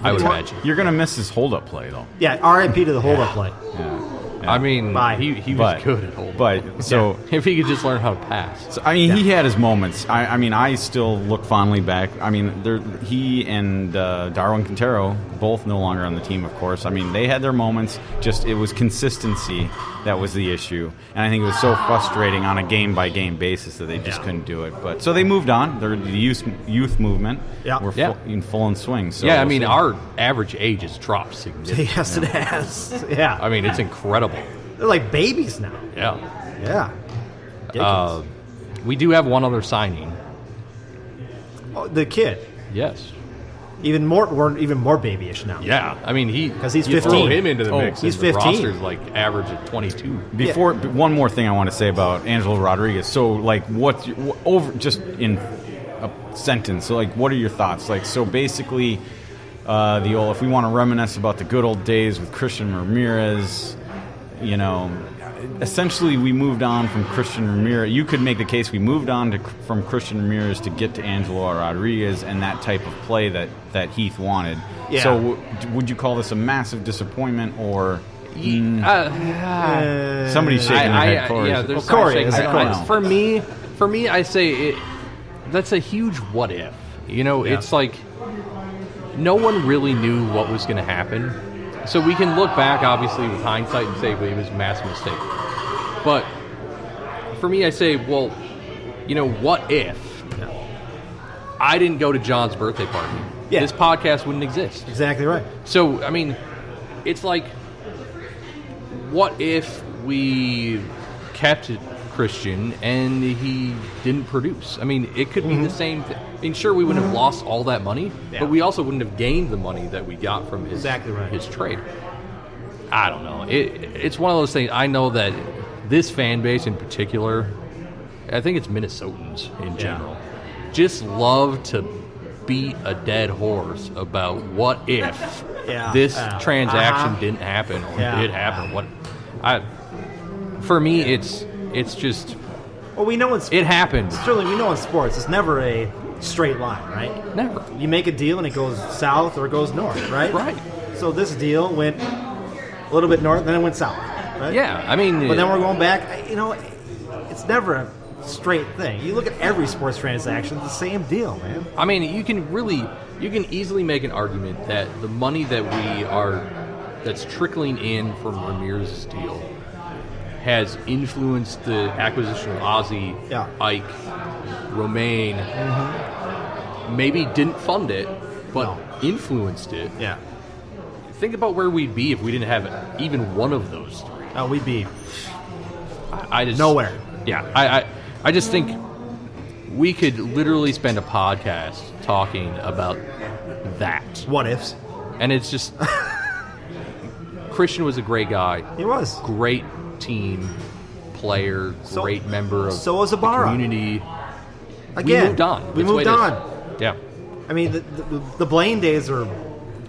I would imagine. You're going to miss his hold-up play, though. Yeah, R.I.P. to the hold-up play. Yeah. I mean, he was good at hold-up. But, so... if he could just learn how to pass. So, I mean, he had his moments. I mean, I still look fondly back. I mean, he and Darwin Quintero, both no longer on the team, of course. I mean, they had their moments. Just, it was consistency that was the issue. And I think it was so frustrating on a game-by-game basis that they just couldn't do it. But so they moved on. The youth movement were in full swing. So I mean, our average age has dropped significantly. Yes, it has. Yeah. I mean, it's incredible. They're like babies now. Yeah. Yeah. We do have one other signing. Oh, the kid. Yes. We're even more babyish now. Yeah. I mean, because he's 15. Throw him into the mix. He's and 15. The roster's like average at 22. One more thing I want to say about Angelo Rodriguez. So, like, just in a sentence. So, like, what are your thoughts? Like, so basically, if we want to reminisce about the good old days with Christian Ramirez, essentially we moved on from Christian Ramirez. You could make the case we moved on from Christian Ramirez to get to Angelo Rodriguez and that type of play that Heath wanted. Yeah. So would you call this a massive disappointment or... somebody's shaking their head. Corey. Yeah, there's Corey. For me, I say that's a huge what if. It's like no one really knew what was going to happen. So we can look back, obviously, with hindsight and say, well, it was a massive mistake. But for me, I say, well, what if I didn't go to John's birthday party? Yeah. This podcast wouldn't exist. Exactly right. So, I mean, it's like, what if we kept Christian and he didn't produce? I mean, it could be the same thing. I mean, sure, we wouldn't have lost all that money, but we also wouldn't have gained the money that we got from his trade. I don't know. It's one of those things. I know that this fan base in particular, I think it's Minnesotans in general, just love to beat a dead horse about what if this transaction didn't happen or did happen. For me, it's just... Well, we know it happened. Sterling, we know in sports, it's never a straight line, right? Never. You make a deal and it goes south or it goes north, right? Right. So this deal went a little bit north, then it went south, right? Yeah, I mean... But then we're going back. It's never a straight thing. You look at every sports transaction, it's the same deal, man. I mean, you can easily make an argument that the money that's trickling in from Ramirez's deal has influenced the acquisition of Ozzy, Ike, Romaine. Maybe didn't fund it, but influenced it. Yeah. Think about where we'd be if we didn't have even one of those three. Oh, we'd be nowhere. Yeah, I just think we could literally spend a podcast talking about that. What ifs? And it's just... Christian was a great guy. He was. Great team player, great member of so was Ibarra. The community. Again, we moved on. We moved on. Yeah. I mean, the Blaine days are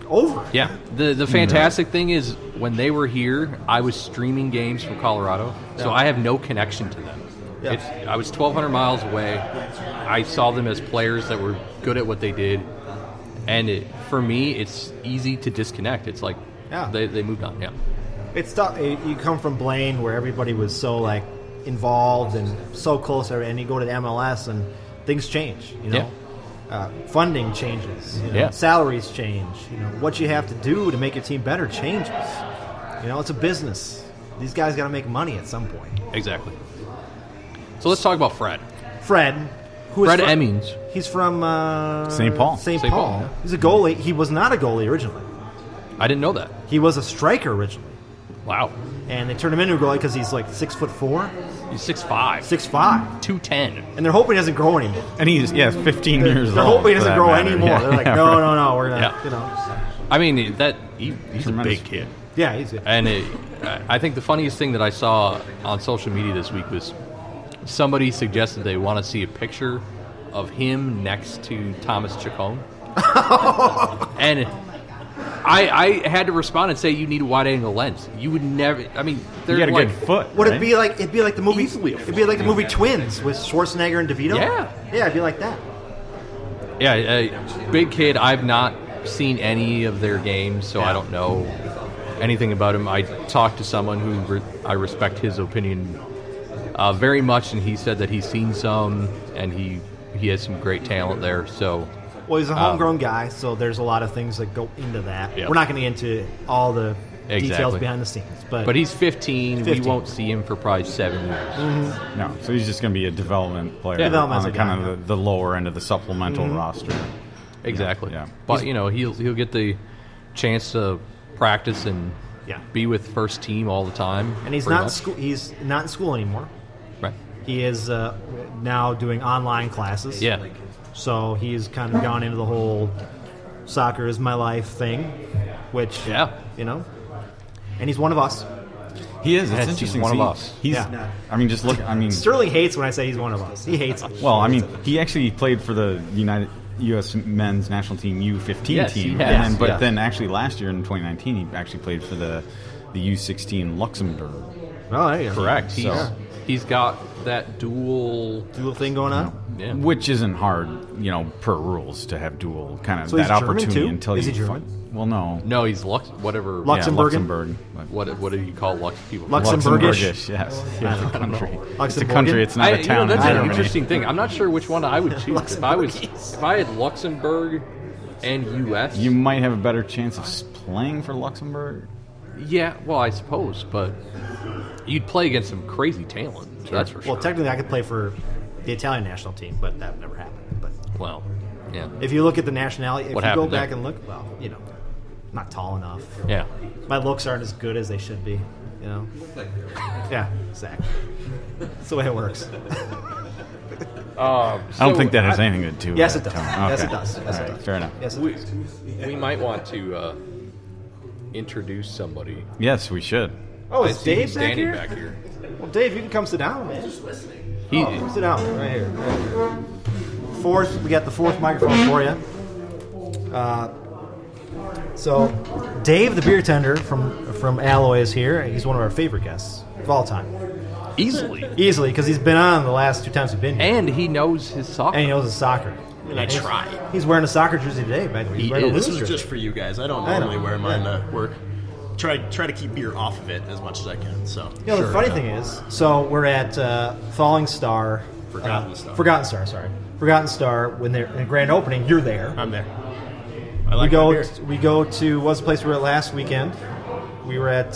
over. Yeah. The fantastic thing is when they were here, I was streaming games from Colorado, so I have no connection to them. Yeah. I was 1,200 miles away. I saw them as players that were good at what they did. And for me, it's easy to disconnect. It's like Yeah. they moved on. Yeah. It's tough. You come from Blaine, where everybody was so like involved and so close, and you go to the MLS, and things change. You know, funding changes. You know, salaries change. You know, what you have to do to make your team better changes. You know, it's a business. These guys got to make money at some point. Exactly. So let's talk about Fred. Fred Emmings. He's from St. Paul. St. Paul. He's a goalie. He was not a goalie originally. I didn't know that. He was a striker originally. Wow. And they turned him into a goalie because he's like 6'4". He's 6'5". 6'5". 210. And they're hoping he doesn't grow anymore. And he's 15 years old. They're hoping he doesn't grow anymore. Yeah. They're like, no, we're gonna, you know. I mean, he's a big kid. Yeah, he's good. And I think the funniest thing that I saw on social media this week was somebody suggested they want to see a picture of him next to Thomas Chacon. And I had to respond and say you need a wide-angle lens. You would never. I mean, you got a good foot. Would right? it be like the movie? Easily a It'd be like the movie Twins with Schwarzenegger and DeVito. Yeah, it'd be like that. Yeah, big kid. I've not seen any of their games, so I don't know anything about him. I talked to someone who I respect his opinion very much, and he said that he's seen some, and he has some great talent there. So. Well, he's a homegrown guy, so there's a lot of things that go into that. Yep. We're not going to get into all the details behind the scenes. But he's 15. We won't see him for probably 7 years. Mm-hmm. No, so he's just going to be a development player Development's on kind of the lower end of the supplemental roster. Exactly. Yeah. But, he'll get the chance to practice and be with first team all the time. And he's not in school anymore. Right. He is now doing online classes. Yeah. So he's kind of gone into the whole soccer is my life thing, which, and he's one of us. He is. It's Yes, interesting. he's one of us. He's. Yeah. I mean, just look. I mean, Sterling hates when I say he's one of us. He hates it. well, I mean, he actually played for the U.S. men's national team U15 team, but then actually last year in 2019, he actually played for the U16 Luxembourg. Oh, there you go. Correct. He's got that dual thing going on. Yeah. Which isn't hard, per rules to have dual kind of So that he's German opportunity too? until Is you he German? Well, no. No, he's whatever. Luxembourgian? What do you call people? Luxembourgish? Yes. It's a country. It's a Luxembourgian? country. It's not a town. That's in an Germany. interesting thing. I'm not sure which one I would choose. If I had Luxembourg and U.S. You might have a better chance of playing for Luxembourg. Yeah, well, I suppose, but you'd play against some crazy talent. That's for sure. Well, technically, I could play for the Italian national team, but that never happened. But if you look at the nationality, if you go back and look, not tall enough. Yeah. My looks aren't as good as they should be. Yeah, exactly. That's the way it works. I don't think that has anything to do with Yes, it. it does. Tony. Yes, Okay. it does. Yes, it does. Fair enough. Yes, it does. We might want to introduce somebody. Yes, we should. Oh, I is see him Dave standing back back here? Well, Dave, you can come sit down, man. Come sit down right here. We got the fourth microphone for you. So, Dave the Bartender from Alloy is here. He's one of our favorite guests of all time. Easily, because he's been on the last 2 times we've been here. and he knows his soccer. And he knows his soccer. I try. He's wearing a soccer jersey today, man. He's wearing a This Loons is jersey. just for you guys. I don't normally wear mine to work. Try to keep beer off of it as much as I can. So the funny thing is, we're at Falling Star. Forgotten Star. When they're in grand opening, you're there. I'm there. I like my beer. We go to what's the place we were at last weekend? We were at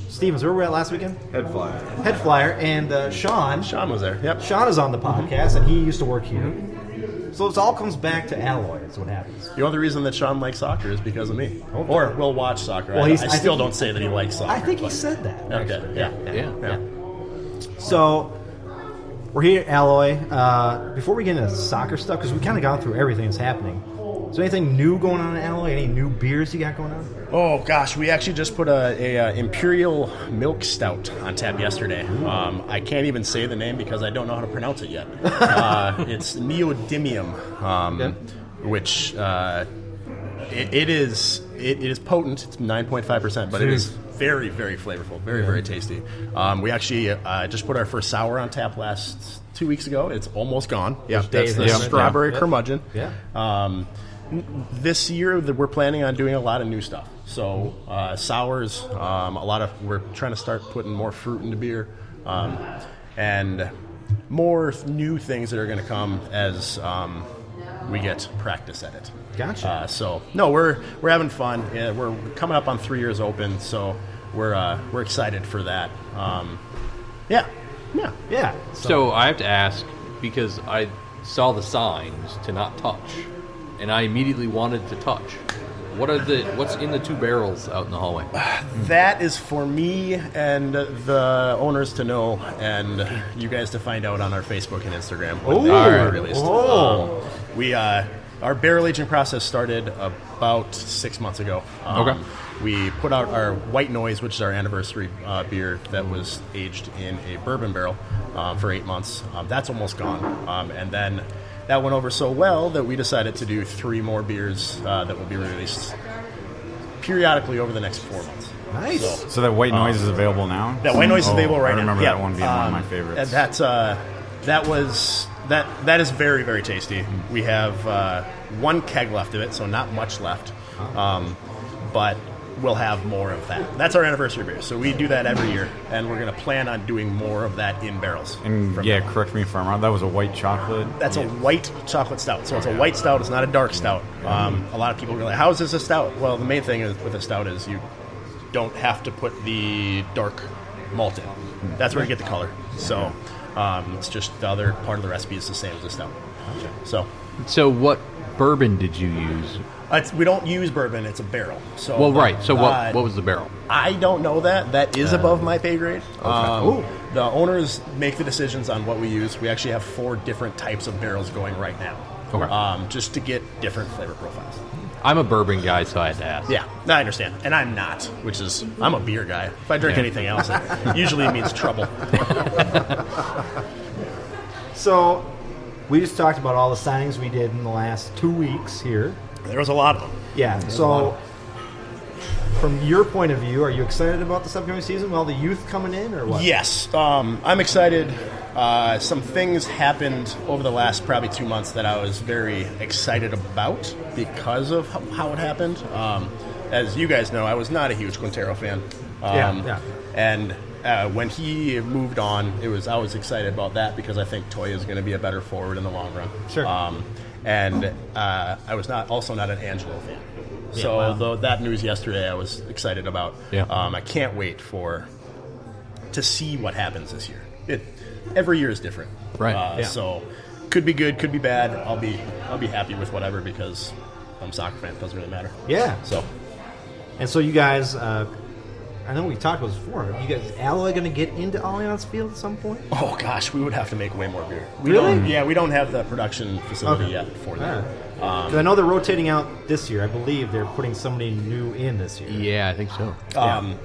Stevens. Where were we at last weekend? Head Flyer, and Sean. Sean was there. Yep. Sean is on the podcast, and he used to work here. So it all comes back to Alloy. That's what happens. The only reson that Sean likes soccer is because of me. Or will watch soccer. Well, I still don't say that he likes soccer. I think he said that. Okay. Actually. Yeah. So we're here at Alloy. Before we get into soccer stuff, because we kind of gone through everything that's happening. Is there anything new going on at Alloy? Any new beers you got going on? Oh gosh, we actually just put a Imperial Milk Stout on tap yesterday. I can't even say the name because I don't know how to pronounce it yet. It's neodymium, which it is potent. It's 9.5%, but it is very, very flavorful, very, very tasty. We actually just put our first sour on tap 2 weeks ago. It's almost gone. Yeah, that's the strawberry curmudgeon. Yeah. this year we're planning on doing a lot of new stuff. So sours, we're trying to start putting more fruit into beer, and more new things that are going to come as we get practice at it. Gotcha. We're having fun. Yeah, we're coming up on 3 years open, so we're excited for that. Yeah. So I have to ask, because I saw the signs to not touch, and I immediately wanted to touch. What's in the 2 barrels out in the hallway? That is for me and the owners to know, and you guys to find out on our Facebook and Instagram when they are released. Our barrel aging process started about 6 months ago. Okay. We put out our White Noise, which is our anniversary beer that was aged in a bourbon barrel for 8 months. That's almost gone. And then that went over so well that we decided to do 3 more beers that will be released periodically over the next 4 months. Nice. So that White Noise is available now? That White Noise is available right now. I remember that one being one of my favorites. And that is very, very tasty. We have 1 keg left of it, so not much left. But we'll have more of that. That's our anniversary beer. So we do that every year, and we're going to plan on doing more of that in barrels. And correct me if I'm wrong, that was a white chocolate? That's a white chocolate stout. So it's a white stout. It's not a dark stout. A lot of people go like, how is this a stout? Well, the main thing with a stout is you don't have to put the dark malt in. That's where you get the color. So it's just the other part of the recipe is the same as the stout. So what bourbon did you use? We don't use bourbon. It's a barrel. So So what was the barrel? I don't know that. That is above my pay grade. The owners make the decisions on what we use. We actually have 4 different types of barrels going right now. Okay. Just to get different flavor profiles. I'm a bourbon guy, so I had to ask. Yeah, I understand. And I'm not, I'm a beer guy. If I drink anything else, it usually means trouble. So we just talked about all the signings we did in the last 2 weeks here. There was a lot of them. Yeah. So from your point of view, are you excited about this upcoming season with all the youth coming in, or what? Yes. I'm excited. Some things happened over the last probably 2 months that I was very excited about because of how it happened. As you guys know, I was not a huge Quintero fan. And when he moved on, I was excited about that because I think Toya is going to be a better forward in the long run. Sure. And I was also not an Angelo fan. So that news yesterday I was excited about. Yeah. I can't wait to see what happens this year. Every year is different. Right. So could be good, could be bad. I'll be happy with whatever because I'm a soccer fan. It doesn't really matter. Yeah. So you guys, I know we talked about this before. Are you guys, Alloy, going to get into Allianz Field at some point? Oh gosh, we would have to make way more beer. We don't have the production facility yet for that. Because I know they're rotating out this year. I believe they're putting somebody new in this year. Yeah, I think so.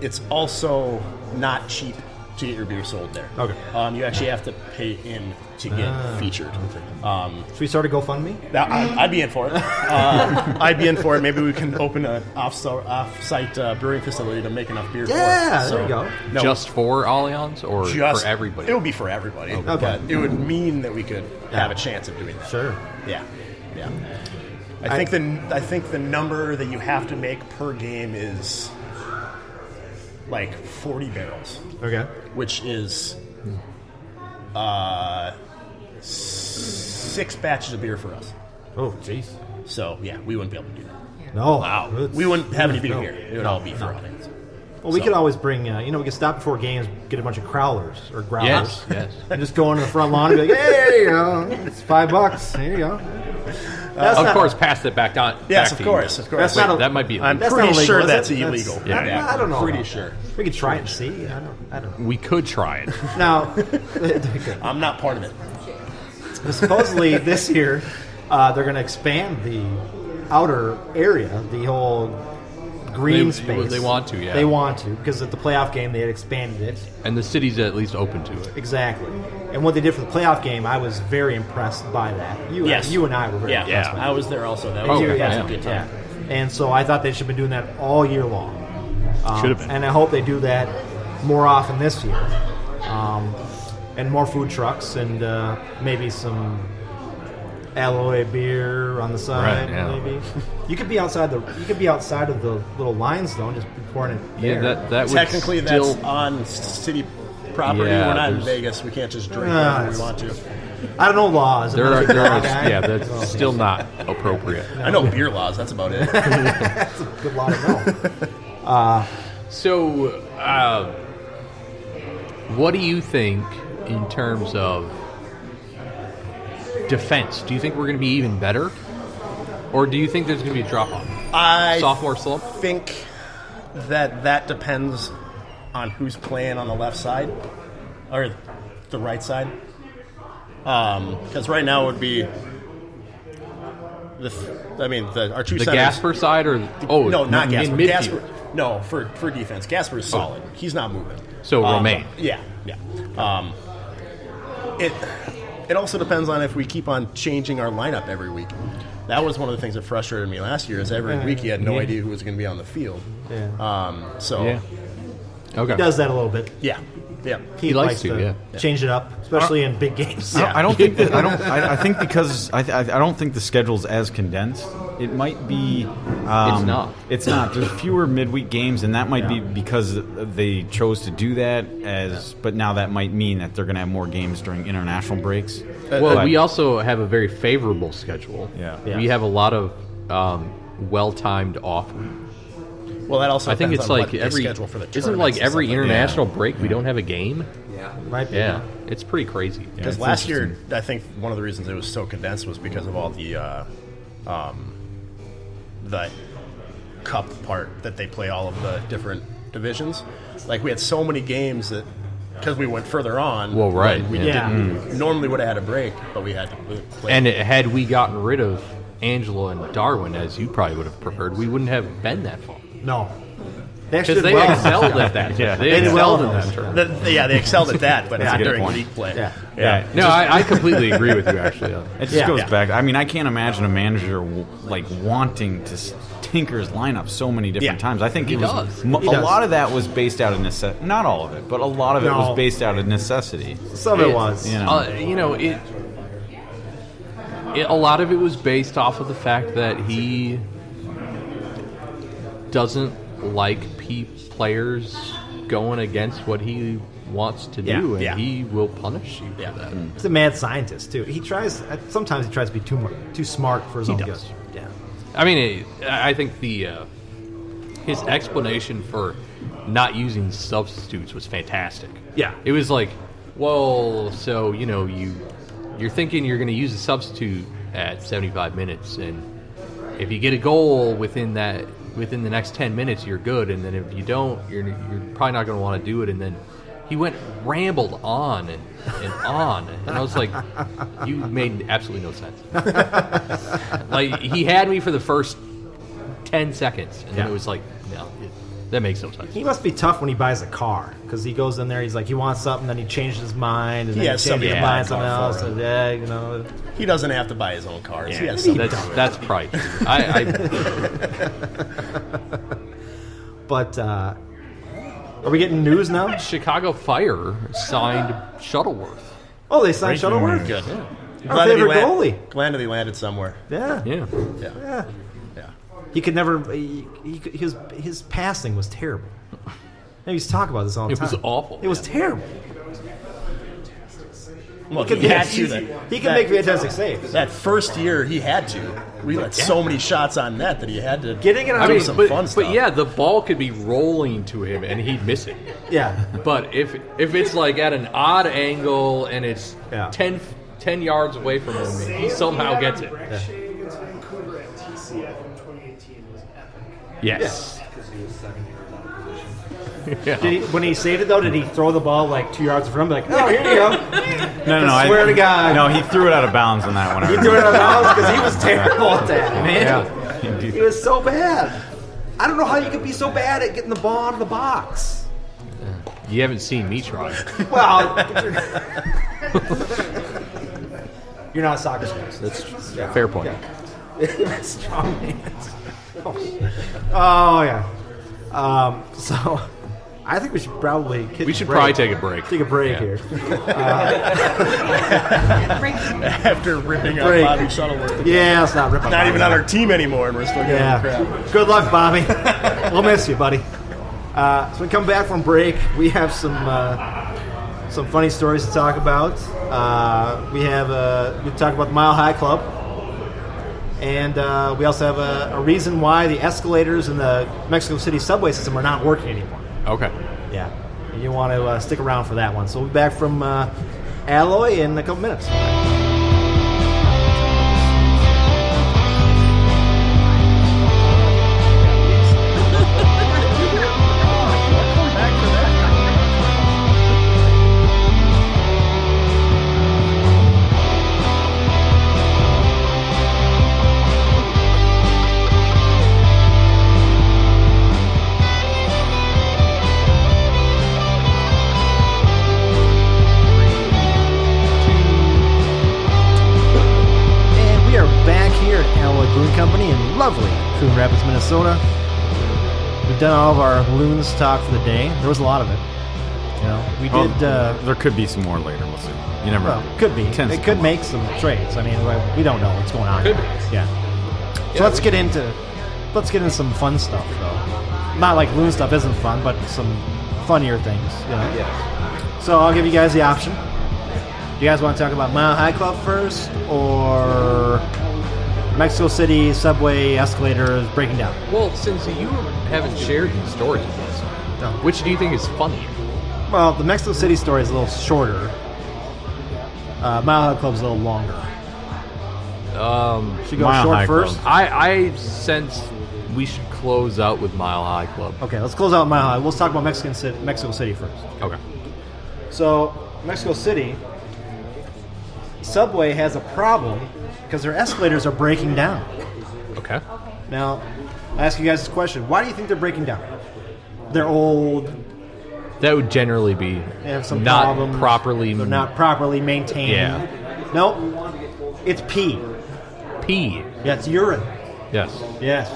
It's also not cheap to get your beer sold there. Okay. You actually have to pay in to get featured. Should we start a GoFundMe? I'd be in for it. I'd be in for it. Maybe we can open an off-site brewing facility to make enough beer for it. Yeah, there you go. No, Just for Allianz or for everybody? It would be for everybody. Okay. But it would mean that we could have a chance of doing that. Sure. Yeah. I think the number that you have to make per game is like 40 barrels. Okay. Which is 6 batches of beer for us. Oh, jeez. So, we wouldn't be able to do that. No. Wow. We wouldn't have any beer here. It would all be for audience. Well, we could always bring, we could stop before games, get a bunch of crowlers or growlers. Yes. And just go into the front lawn and be like, hey, there you go. It's $5. There you go. Of course, pass it back on. Yes, back of course. That's not that might be. I'm That's pretty not illegal, sure is that's it? illegal. I don't know. Pretty sure. We could try it and see. I don't know. We could try it. Now, I'm not part of it. supposedly this year they're going to expand the outer area, the whole green space. They want to, yeah. They want to, because at the playoff game they had expanded it. And the city's at least open to it. Exactly. And what they did for the playoff game, I was very impressed by that. You and I were very impressed by that. I was there also. That Oh, was yeah. a good time. And so I thought they should have been doing that all year long. Should have been. And I hope they do that more often this year. And more food trucks and maybe some alloy beer on the side, Right, yeah. maybe. You could be outside of the little lines though, and just be pouring it there. Yeah, that would Technically, still, that's on city property. Yeah, We're not in there's- Vegas. We can't just drink No, whenever we want to. I don't know laws. there are, guy. yeah, that's still not appropriate. I know beer laws. That's about it. That's a good law to know. So, what do you think in terms of defense? Do you think we're going to be even better? Or do you think there's going to be a drop-off? Sophomore slump? I think that depends on who's playing on the left side or the right side. Because right now it would be our two The centers. Gasper side or... No, not in Gasper. midfield. Gasper. No, for defense. Gasper is solid. He's not moving. So Romain. Yeah. It also depends on if we keep on changing our lineup every week. That was one of the things that frustrated me last year. Is every week you had no idea who was going to be on the field. Yeah. Yeah. Okay. He does that a little bit. Yeah. He likes to, change it up, especially in big games. I don't think that. I think because I don't think the schedule's as condensed. It might be. It's not. It's not. There's fewer midweek games, and that might be because they chose to do that. But now that might mean that they're going to have more games during international breaks. Well, we also have a very favorable schedule. Yeah. Yeah. We have a lot of well-timed off. Well, that also I think depends it's on like what they every schedule for the isn't tournaments like and every stuff like international break we don't have a game. Right. Yeah, it's pretty crazy. Because it's last year, I think one of the reasons it was so condensed was because of all the cup part that they play all of the different divisions. Like we had so many games that because we went further on. Well, right, we yeah. didn't normally would have had a break, but we had to play. And had we gotten rid of Angela and Darwin, as you probably would have preferred, we wouldn't have been that far. No. They actually Because did they well. excelled at that. Yeah. They They did excelled well in in that those. tournament. They excelled at that, but That's a not good during point. league play. Yeah. No, I completely agree with you, actually. It just Yeah. goes Yeah. back. I mean, I can't imagine a manager wanting to tinker his lineup so many different Yeah. times. I think He it was does. a He does. lot of that was based out of necessity. Not all of it, but a lot of it No. was based out of necessity. Some of it was. You know. A lot of it was based off of the fact that he doesn't like players going against what he wants to do, and Yeah. he will punish you for that. He's a mad scientist too. Sometimes he tries to be too smart for his own does. good. Yeah. I mean, I think his explanation for not using substitutes was fantastic. Yeah. It was like, well, so you're thinking you're going to use a substitute at 75 minutes, and if you get a goal within the next 10 minutes, you're good, and then if you don't, you're probably not going to want to do it. And then he rambled on and on, and I was like, you made absolutely no sense. Like, he had me for the first 10 seconds, and then it was like, no, that makes no sense. He must be tough when he buys a car because he goes in there. He's like, he wants something, then he changes his mind, and He then has he changes somebody his to mind buy something a car else. for And, He doesn't have to buy his own cars. He has maybe something. That's probably true. But are we getting news now? Chicago Fire signed Shuttleworth. Oh, they signed Shuttleworth. Good. Our favorite goalie. Glad that he landed somewhere. Yeah. Yeah. Yeah. Yeah. He could never. His passing was terrible. I used to talk about this all the It time. was awful. It was terrible. Well, He he could had make- to. He can make fantastic saves. That first year, he had to. We let so many shots on net that he had to. Getting it out. I mean, some but, fun but stuff. yeah, the ball could be rolling to him and he'd miss it. Yeah. But if it's like at an odd angle and it's Yeah. 10 yards away from him, he somehow gets it. Brett Shea against Vancouver at TCF in 2018 was epic. Yes. Because he was second year out of position. When he saved it though, did he throw the ball like 2 yards in front of him? Like, oh, here you go. No, I swear to God. No, he threw it out of bounds on that one. He threw it out of bounds because he was terrible at that, man. Yeah. He was so bad. I don't know how you could be so bad at getting the ball out of the box. You haven't seen me try. Well, you're not a soccer specialist. That's a fair point. Strong hands. Oh yeah. So I think we should probably probably take a break. Take a break Yeah. here. After ripping on Break. Bobby Shuttleworth. Yeah, let's not rip on Not Bobby. even on our team anymore, and we're still getting Yeah. crap. Good luck, Bobby. We'll miss you, buddy. So we come back from break. We have some funny stories to talk about. We talk about the Mile High Club, and we also have a reason why the escalators in the Mexico City subway system are not working anymore. Okay. Yeah, you want to stick around for that one. So we'll be back from Alloy in a couple minutes. Brewing Company in lovely Coon Rapids, Minnesota. We've done all of our Loons talk for the day. There was a lot of it. We did. There could be some more later. We'll see. You never know. Could be. Tends They to could come make some trades. I mean, we don't know what's going on. Could be. Yeah. So let's get into some fun stuff, though. Not like Loon stuff isn't fun, but some funnier things. Yes. So I'll give you guys the option. Do you guys want to talk about Mile High Club first, or Mexico City subway escalators breaking down? Well, since you haven't shared these stories with us, No. which do you think is funnier? Well, the Mexico City story is a little shorter. Mile High Club's a little longer. Should we go Mile short High first? Club. I sense we should close out with Mile High Club. Okay, let's close out Mile High. Let's talk about Mexico City first. Okay. So, Mexico City, subway has a problem because their escalators are breaking down. Okay. Now, I ask you guys this question. Why do you think they're breaking down? They're old. That would generally be They have some not problems. properly. They're not properly maintained. Yeah. Nope. It's pee. Pee. Yeah, it's urine. Yes. Yes.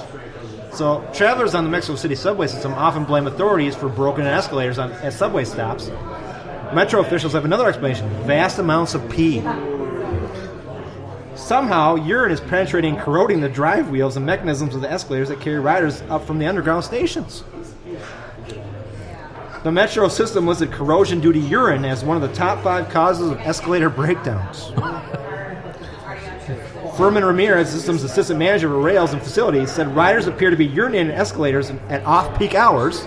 So, travelers on the Mexico City subway system often blame authorities for broken escalators at subway stops. Metro officials have another explanation: vast amounts of pee. Somehow, urine is penetrating and corroding the drive wheels and mechanisms of the escalators that carry riders up from the underground stations. The Metro system listed corrosion due to urine as one of the top 5 causes of escalator breakdowns. Furman Ramirez, system's assistant manager for rails and facilities, said riders appear to be urinating in escalators at off-peak hours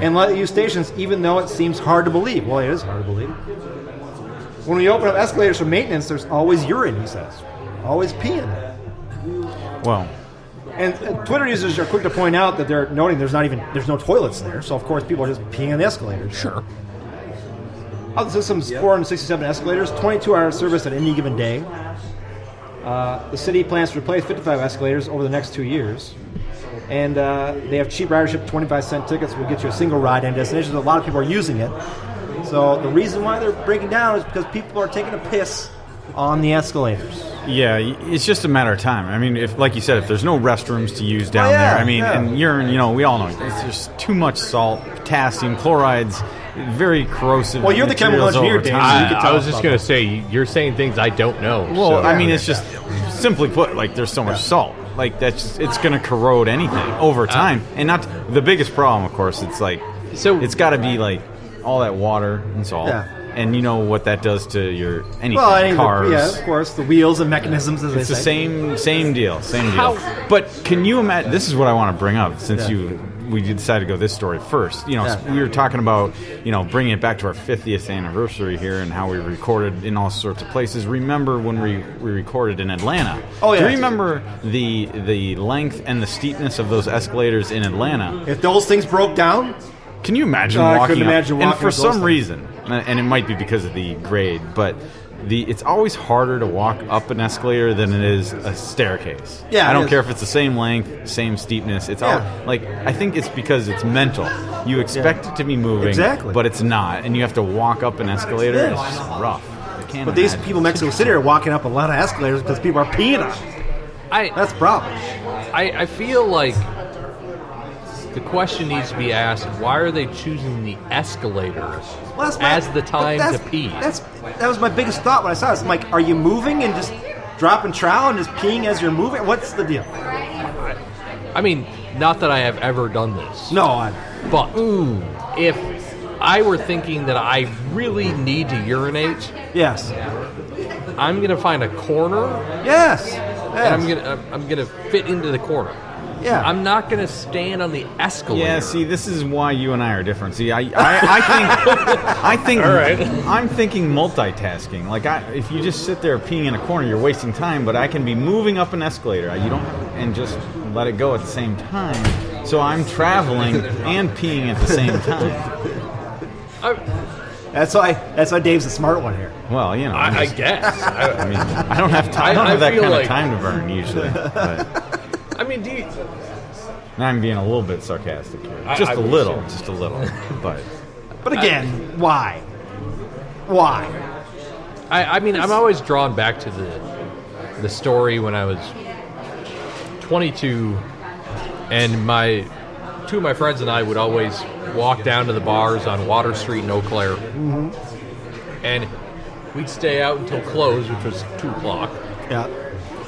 and let use stations even though it seems hard to believe. Well, it is hard to believe. When we open up escalators for maintenance, there's always urine, he says. Always pee in it. Well, And Twitter users are quick to point out that they're noting there's no toilets there, so of course people are just peeing in the escalators. Sure. Of the system's 467 escalators, 22-hour service at any given day. The city plans to replace 55 escalators over the next 2 years. And they have cheap ridership, 25-cent tickets will get you a single ride and destination. A lot of people are using it. So the reason why they're breaking down is because people are taking a piss on the escalators. yeah, it's just a matter of time. I mean, if, like you said, if there's no restrooms to use down yeah, there, I mean, yeah. and urine, we all know it's just too much salt, potassium, chlorides, very corrosive. Well, you're the chemical materials engineer, over Dave, time. so you can I tell was us just about going that. to say, you're saying things I don't know. Well, so. I mean, it's just simply put, like there's so much salt, like it's going to corrode anything over time, and not the biggest problem, of course. It's like it's got to be like all that water and salt, and you know what that does to your cars. Yeah, of course, the wheels and mechanisms, as It's they the say. same deal. But can you imagine? This is what I want to bring up since we decided to go this story first. We were talking about bringing it back to our 50th anniversary here and how we recorded in all sorts of places. Remember when we recorded in Atlanta? Oh yeah. Do you remember the length and the steepness of those escalators in Atlanta? If those things broke down, Can you imagine I walking couldn't up? imagine And walking for up those some things. reason, and it might be because of the grade, but it's always harder to walk up an escalator than it is a staircase. Yeah, I it don't is. care if it's the same length, same steepness. It's all I think it's because it's mental. You expect it to be moving, Exactly. but it's not, and you have to walk up an escalator. Yeah. It's just rough. I can't but these imagine. people in Mexico City are walking up a lot of escalators because people are peeing on them. That's the problem. I feel like the question needs to be asked: why are they choosing the escalator Well, as the time but to pee? That was my biggest thought when I saw this. I'm like, are you moving and just dropping trowel and just peeing as you're moving? What's the deal? I mean, not that I have ever done this. No, But if I were thinking that I really need to urinate, yes, I'm gonna find a corner yes, and I'm gonna fit into the corner. Yeah. I'm not gonna stand on the escalator. Yeah, see, this is why you and I are different. See, I think All right. I'm thinking multitasking. Like, if you just sit there peeing in a corner, you're wasting time. But I can be moving up an escalator. You don't, and just let it go at the same time. So I'm traveling and peeing at the same time. That's why Dave's the smart one here. Well, you know, I guess. I mean, I don't have time. I don't have that feel kind like- of time to burn usually. But I mean, do you? I'm being a little bit sarcastic here. I Just a wish little. so. Just a little. But again, why? Why? I mean, I'm always drawn back to the story when I was 22, and two of my friends and I would always walk down to the bars on Water Street in Eau Claire, and we'd stay out until close, which was 2 o'clock. Yeah.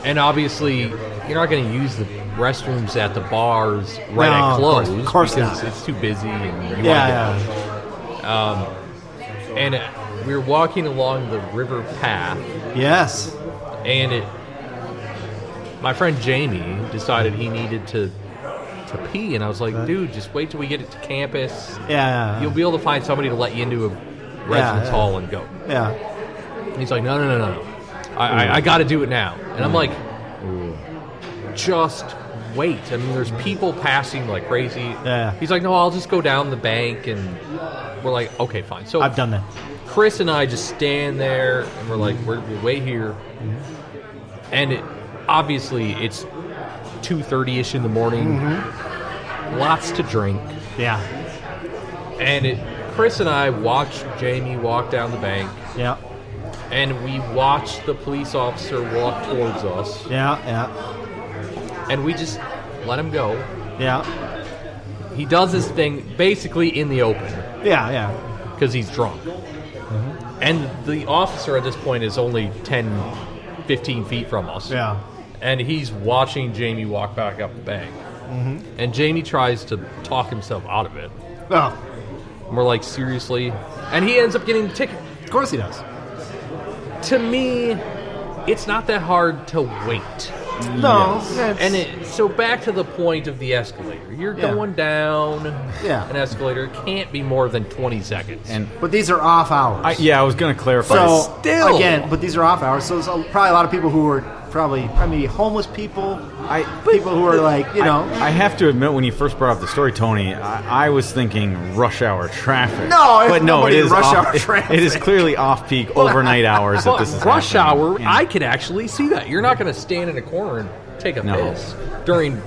And obviously, you're not going to use the restrooms at the bars right No, at of close course because not. it's too busy and you want to Yeah. And we were walking along the river path, Yes. and my friend Jamie decided he needed to pee, and I was like, dude, just wait till we get it to campus. Yeah. You'll be able to find somebody to let you into a residence hall and go. Yeah. And he's like, no. I got to do it now. And I'm like, just wait. I mean, there's people passing like crazy. Yeah. He's like, no, I'll just go down the bank. And we're like, okay, fine. So I've done that. Chris and I just stand there, and we're like, we'll wait here. And obviously, it's 2:30ish in the morning. Lots to drink. Yeah. And Chris and I watched Jamie walk down the bank. Yeah. And we watched the police officer walk towards us, Yeah. Yeah. and we just let him go. Yeah. He does his thing basically in the open Yeah. Yeah. because he's drunk. And the officer at this point is only 10, 15 feet from us. Yeah. And he's watching Jamie walk back up the bank. And Jamie tries to talk himself out of it. Oh, And we're like, seriously? And he ends up getting the ticket. of course he does. To me, it's not that hard to wait. No. And so back to the point of the escalator. You're Yeah. going down Yeah. an escalator. It can't be more than 20 seconds. But these are off hours. I was going to clarify. So Still. again, but these are off hours. So there's probably a lot of people who are probably homeless people. People who are like, you know. I have to admit, when you first brought up the story, Tony, I was thinking rush hour traffic. No, it's but no, it nobody is in rush off, hour traffic. It is clearly off-peak overnight hours that this is rush happening. hour, Yeah. I could actually see that. You're not going to stand in a corner and take a No. piss during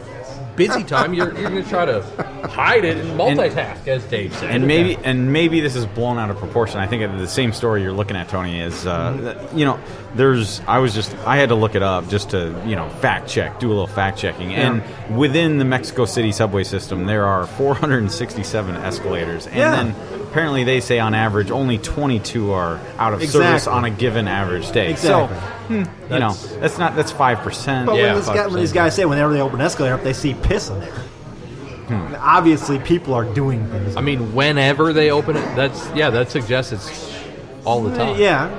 busy time. You're going to try to hide it and multitask, as Dave said. And maybe this is blown out of proportion. I think the same story you're looking at, Tony, is you know, I had to look it up just to fact check, do a little fact checking, and within the Mexico City subway system there are 467 escalators, and then apparently they say on average only 22 are out of service on a given average day. Exactly. So that's 5%. But Yeah, when these guys say whenever they open an escalator up, they see piss in there. Obviously, people are doing things. I mean, whenever they open it, that suggests it's all the time. Yeah.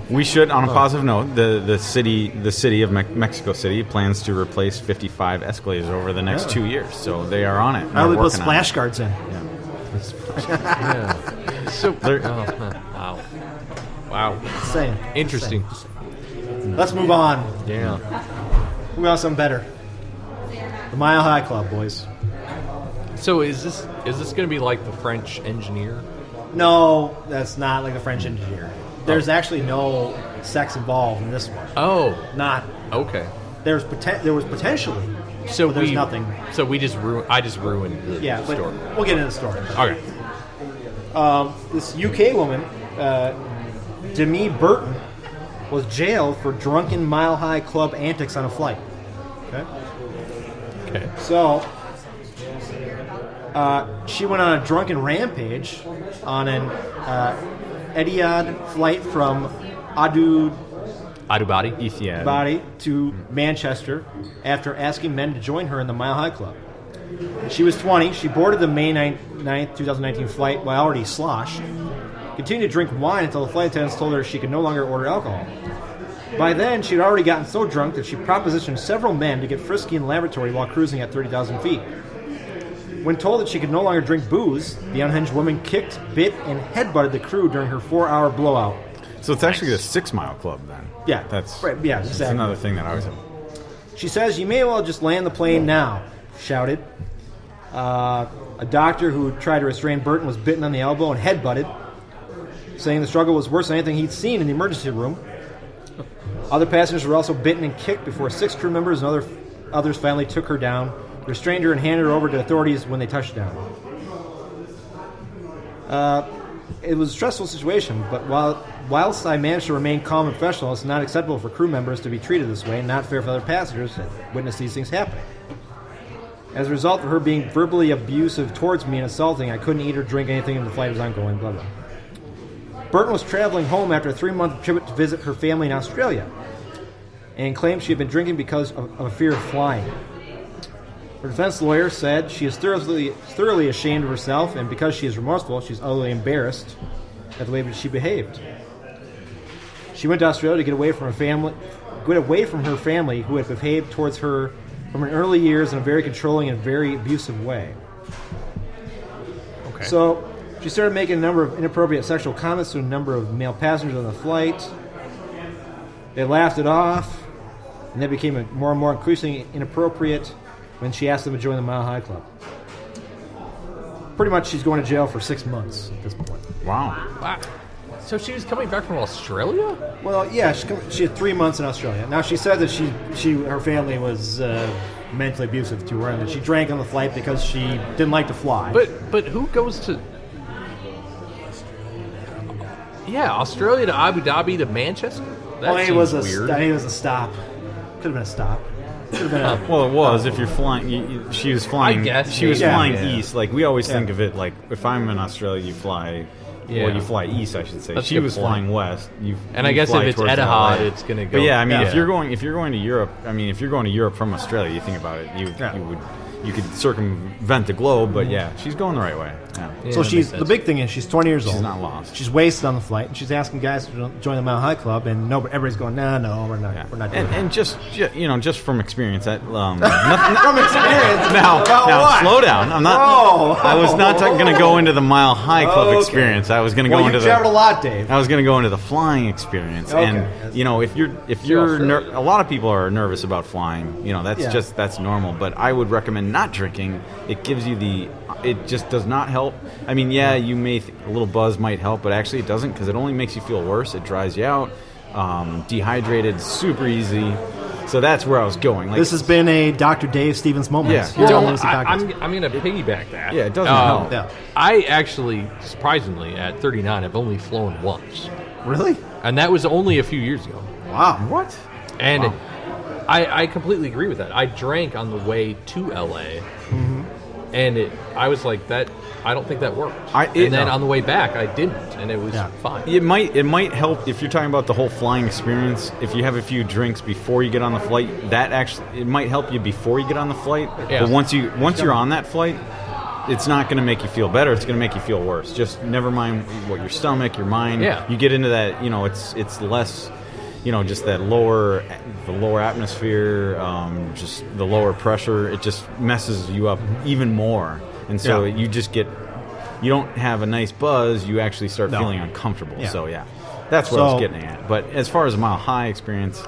We should, on a positive note, the city of Mexico City plans to replace 55 escalators over the next 2 years. So they are on it. I would They're put working on splash it. guards in. Yeah. So, wow. Just saying. Interesting. Let's move on. Yeah. We got something better. The Mile High Club, boys. So is this going to be like the French engineer? No, that's not like the French engineer. There's actually no sex involved in this one. Oh, Not. okay. There was potentially. So but there's nothing. So I just ruined the Yeah, but story. we'll get into the story. Okay. This UK woman, Demi Burton, was jailed for drunken Mile High Club antics on a flight. Okay. Okay. So, She went on a drunken rampage on an Etihad flight from Abu Dhabi to Manchester after asking men to join her in the Mile High Club. She was 20. She boarded the May 9th, 2019 flight while already sloshed. Continued to drink wine until the flight attendants told her she could no longer order alcohol. By then, she had already gotten so drunk that she propositioned several men to get frisky in the laboratory while cruising at 30,000 feet. When told that she could no longer drink booze, the unhinged woman kicked, bit, and headbutted the crew during her 4-hour blowout. So it's actually a 6-mile club then. Yeah, that's right. Yeah, that's exactly. another thing that I always have. She says, "You may well just land the plane now," shouted. A doctor who tried to restrain Burton was bitten on the elbow and headbutted, saying the struggle was worse than anything he'd seen in the emergency room. Other passengers were also bitten and kicked before 6 crew members and others finally took her down, restrained her, and handed her over to authorities when they touched down. It was a stressful situation, but whilst I managed to remain calm and professional, it's not acceptable for crew members to be treated this way and not fair for other passengers that witness these things happening. As a result of her being verbally abusive towards me and assaulting, I couldn't eat or drink anything and the flight was ongoing, blah, blah. Burton was traveling home after a 3-month trip to visit her family in Australia and claimed she had been drinking because of a fear of flying. Her defense lawyer said she is thoroughly ashamed of herself, and because she is remorseful, she's utterly embarrassed at the way she behaved. She went to Australia to get away from her family who had behaved towards her from her early years in a very controlling and very abusive way. Okay. So she started making a number of inappropriate sexual comments to a number of male passengers on the flight. They laughed it off, and they became more and more increasingly inappropriate when she asked them to join the Mile High Club. Pretty much she's going to jail for 6 months at this point. Wow. So she was coming back from Australia? Well, yeah, she had 3 months in Australia. Now, she said that her family was mentally abusive to her and that she drank on the flight because she didn't like to fly. But who goes to... Australia to Abu Dhabi to Manchester? That seems weird. I think it was a stop. Could have been a stop. Could have been Well, it was. If you're flying, she was flying. I guess she was maybe. flying Yeah. east. Like we always think of it. Like if I'm in Australia, you fly. Yeah. Well, you fly east, I should say. That's a She good was point. flying west. And I guess fly if it's towards Etihad, LA. it's going to go... But yeah, I mean, Yeah. if you're going to Europe, if you're going to Europe from Australia, you think about it, you could circumvent the globe. But yeah, she's going the right way. Yeah. Yeah, So that makes sense. the big thing is she's 20 years old. She's not lost. She's wasted on the flight, and she's asking guys to join the Mile High Club, and everybody's going, no, we're not. Yeah. We're not doing that. And just from experience, that From experience. now what? slow down. I'm not. Whoa. I was not going to go into the Mile High Club Okay. experience. I was going to Well, go into you've traveled a lot, Dave. I was going to go into the flying experience. Okay. And if you're a lot of people are nervous about flying. That's normal. But I would recommend not drinking. It gives you it just does not help. I mean, yeah, you may a little buzz might help, but actually it doesn't because it only makes you feel worse. It dries you out. Dehydrated, super easy. So that's where I was going. Like, This has been a Dr. Dave Stevens moment. Yeah. Here on Well, Loonacy Podcast. I'm going to piggyback that. Yeah, it doesn't help. Yeah. I actually, surprisingly, at 39, I've only flown once. Really? And that was only a few years ago. Wow. What? And Wow. I completely agree with that. I drank on the way to LA, and I was like, I don't think that worked. And then on the way back, I didn't, and it was fine. It might help if you're talking about the whole flying experience. If you have a few drinks before you get on the flight, it might help you before you get on the flight. Yeah. But once you're on that flight, it's not going to make you feel better. It's going to make you feel worse. Just never mind what your stomach, your mind. Yeah. You get into that. It's less. Just the lower atmosphere, just the lower pressure. It just messes you up even more. And so you don't have a nice buzz. You actually start feeling uncomfortable. Yeah. So that's what I was getting at. But as far as a Mile High experience,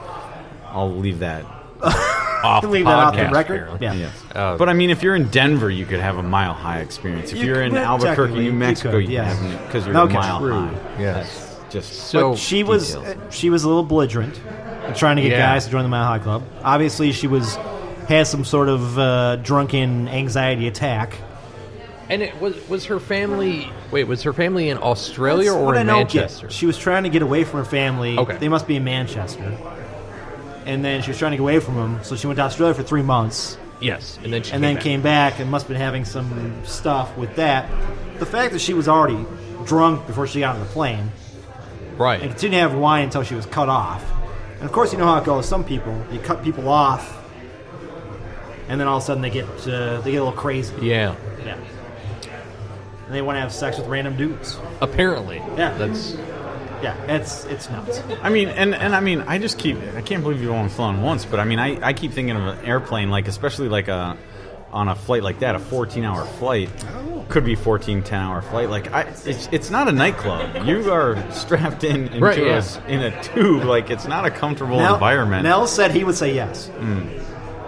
I'll leave that off the Leave that off the podcast. record? apparently. Yeah. Yes. Oh. But I mean, if you're in Denver, you could have a Mile High experience. If you're in could, Albuquerque, technically, New you Mexico, could, you yes. can have it because you're Okay. a mile True. high. Yes. That's just So But she was a little belligerent, trying to get guys to join the Mile High Club. Obviously, she had some sort of drunken anxiety attack. And it was her family. Wait, was her family in Australia That's or what in I don't Manchester? get. She was trying to get away from her family. Okay. They must be in Manchester. And then she was trying to get away from them, so she went to Australia for 3 months. Yes, and then she came back and must have been having some stuff with that. The fact that she was already drunk before she got on the plane Right. and continued to have wine until she was cut off. And of course, you know how it goes. Some people, you cut people off, and then all of a sudden they get a little crazy. Yeah. Yeah. And they want to have sex with random dudes. Apparently. Yeah. It's nuts. I mean, and I mean, I can't believe you've only flown once, but I mean, I keep thinking of an airplane, like, especially like on a flight like that, a 14-hour flight, could be 10-hour flight. Like, it's not a nightclub. You are strapped in a tube. Like, it's not a comfortable environment. Nell said he would say yes.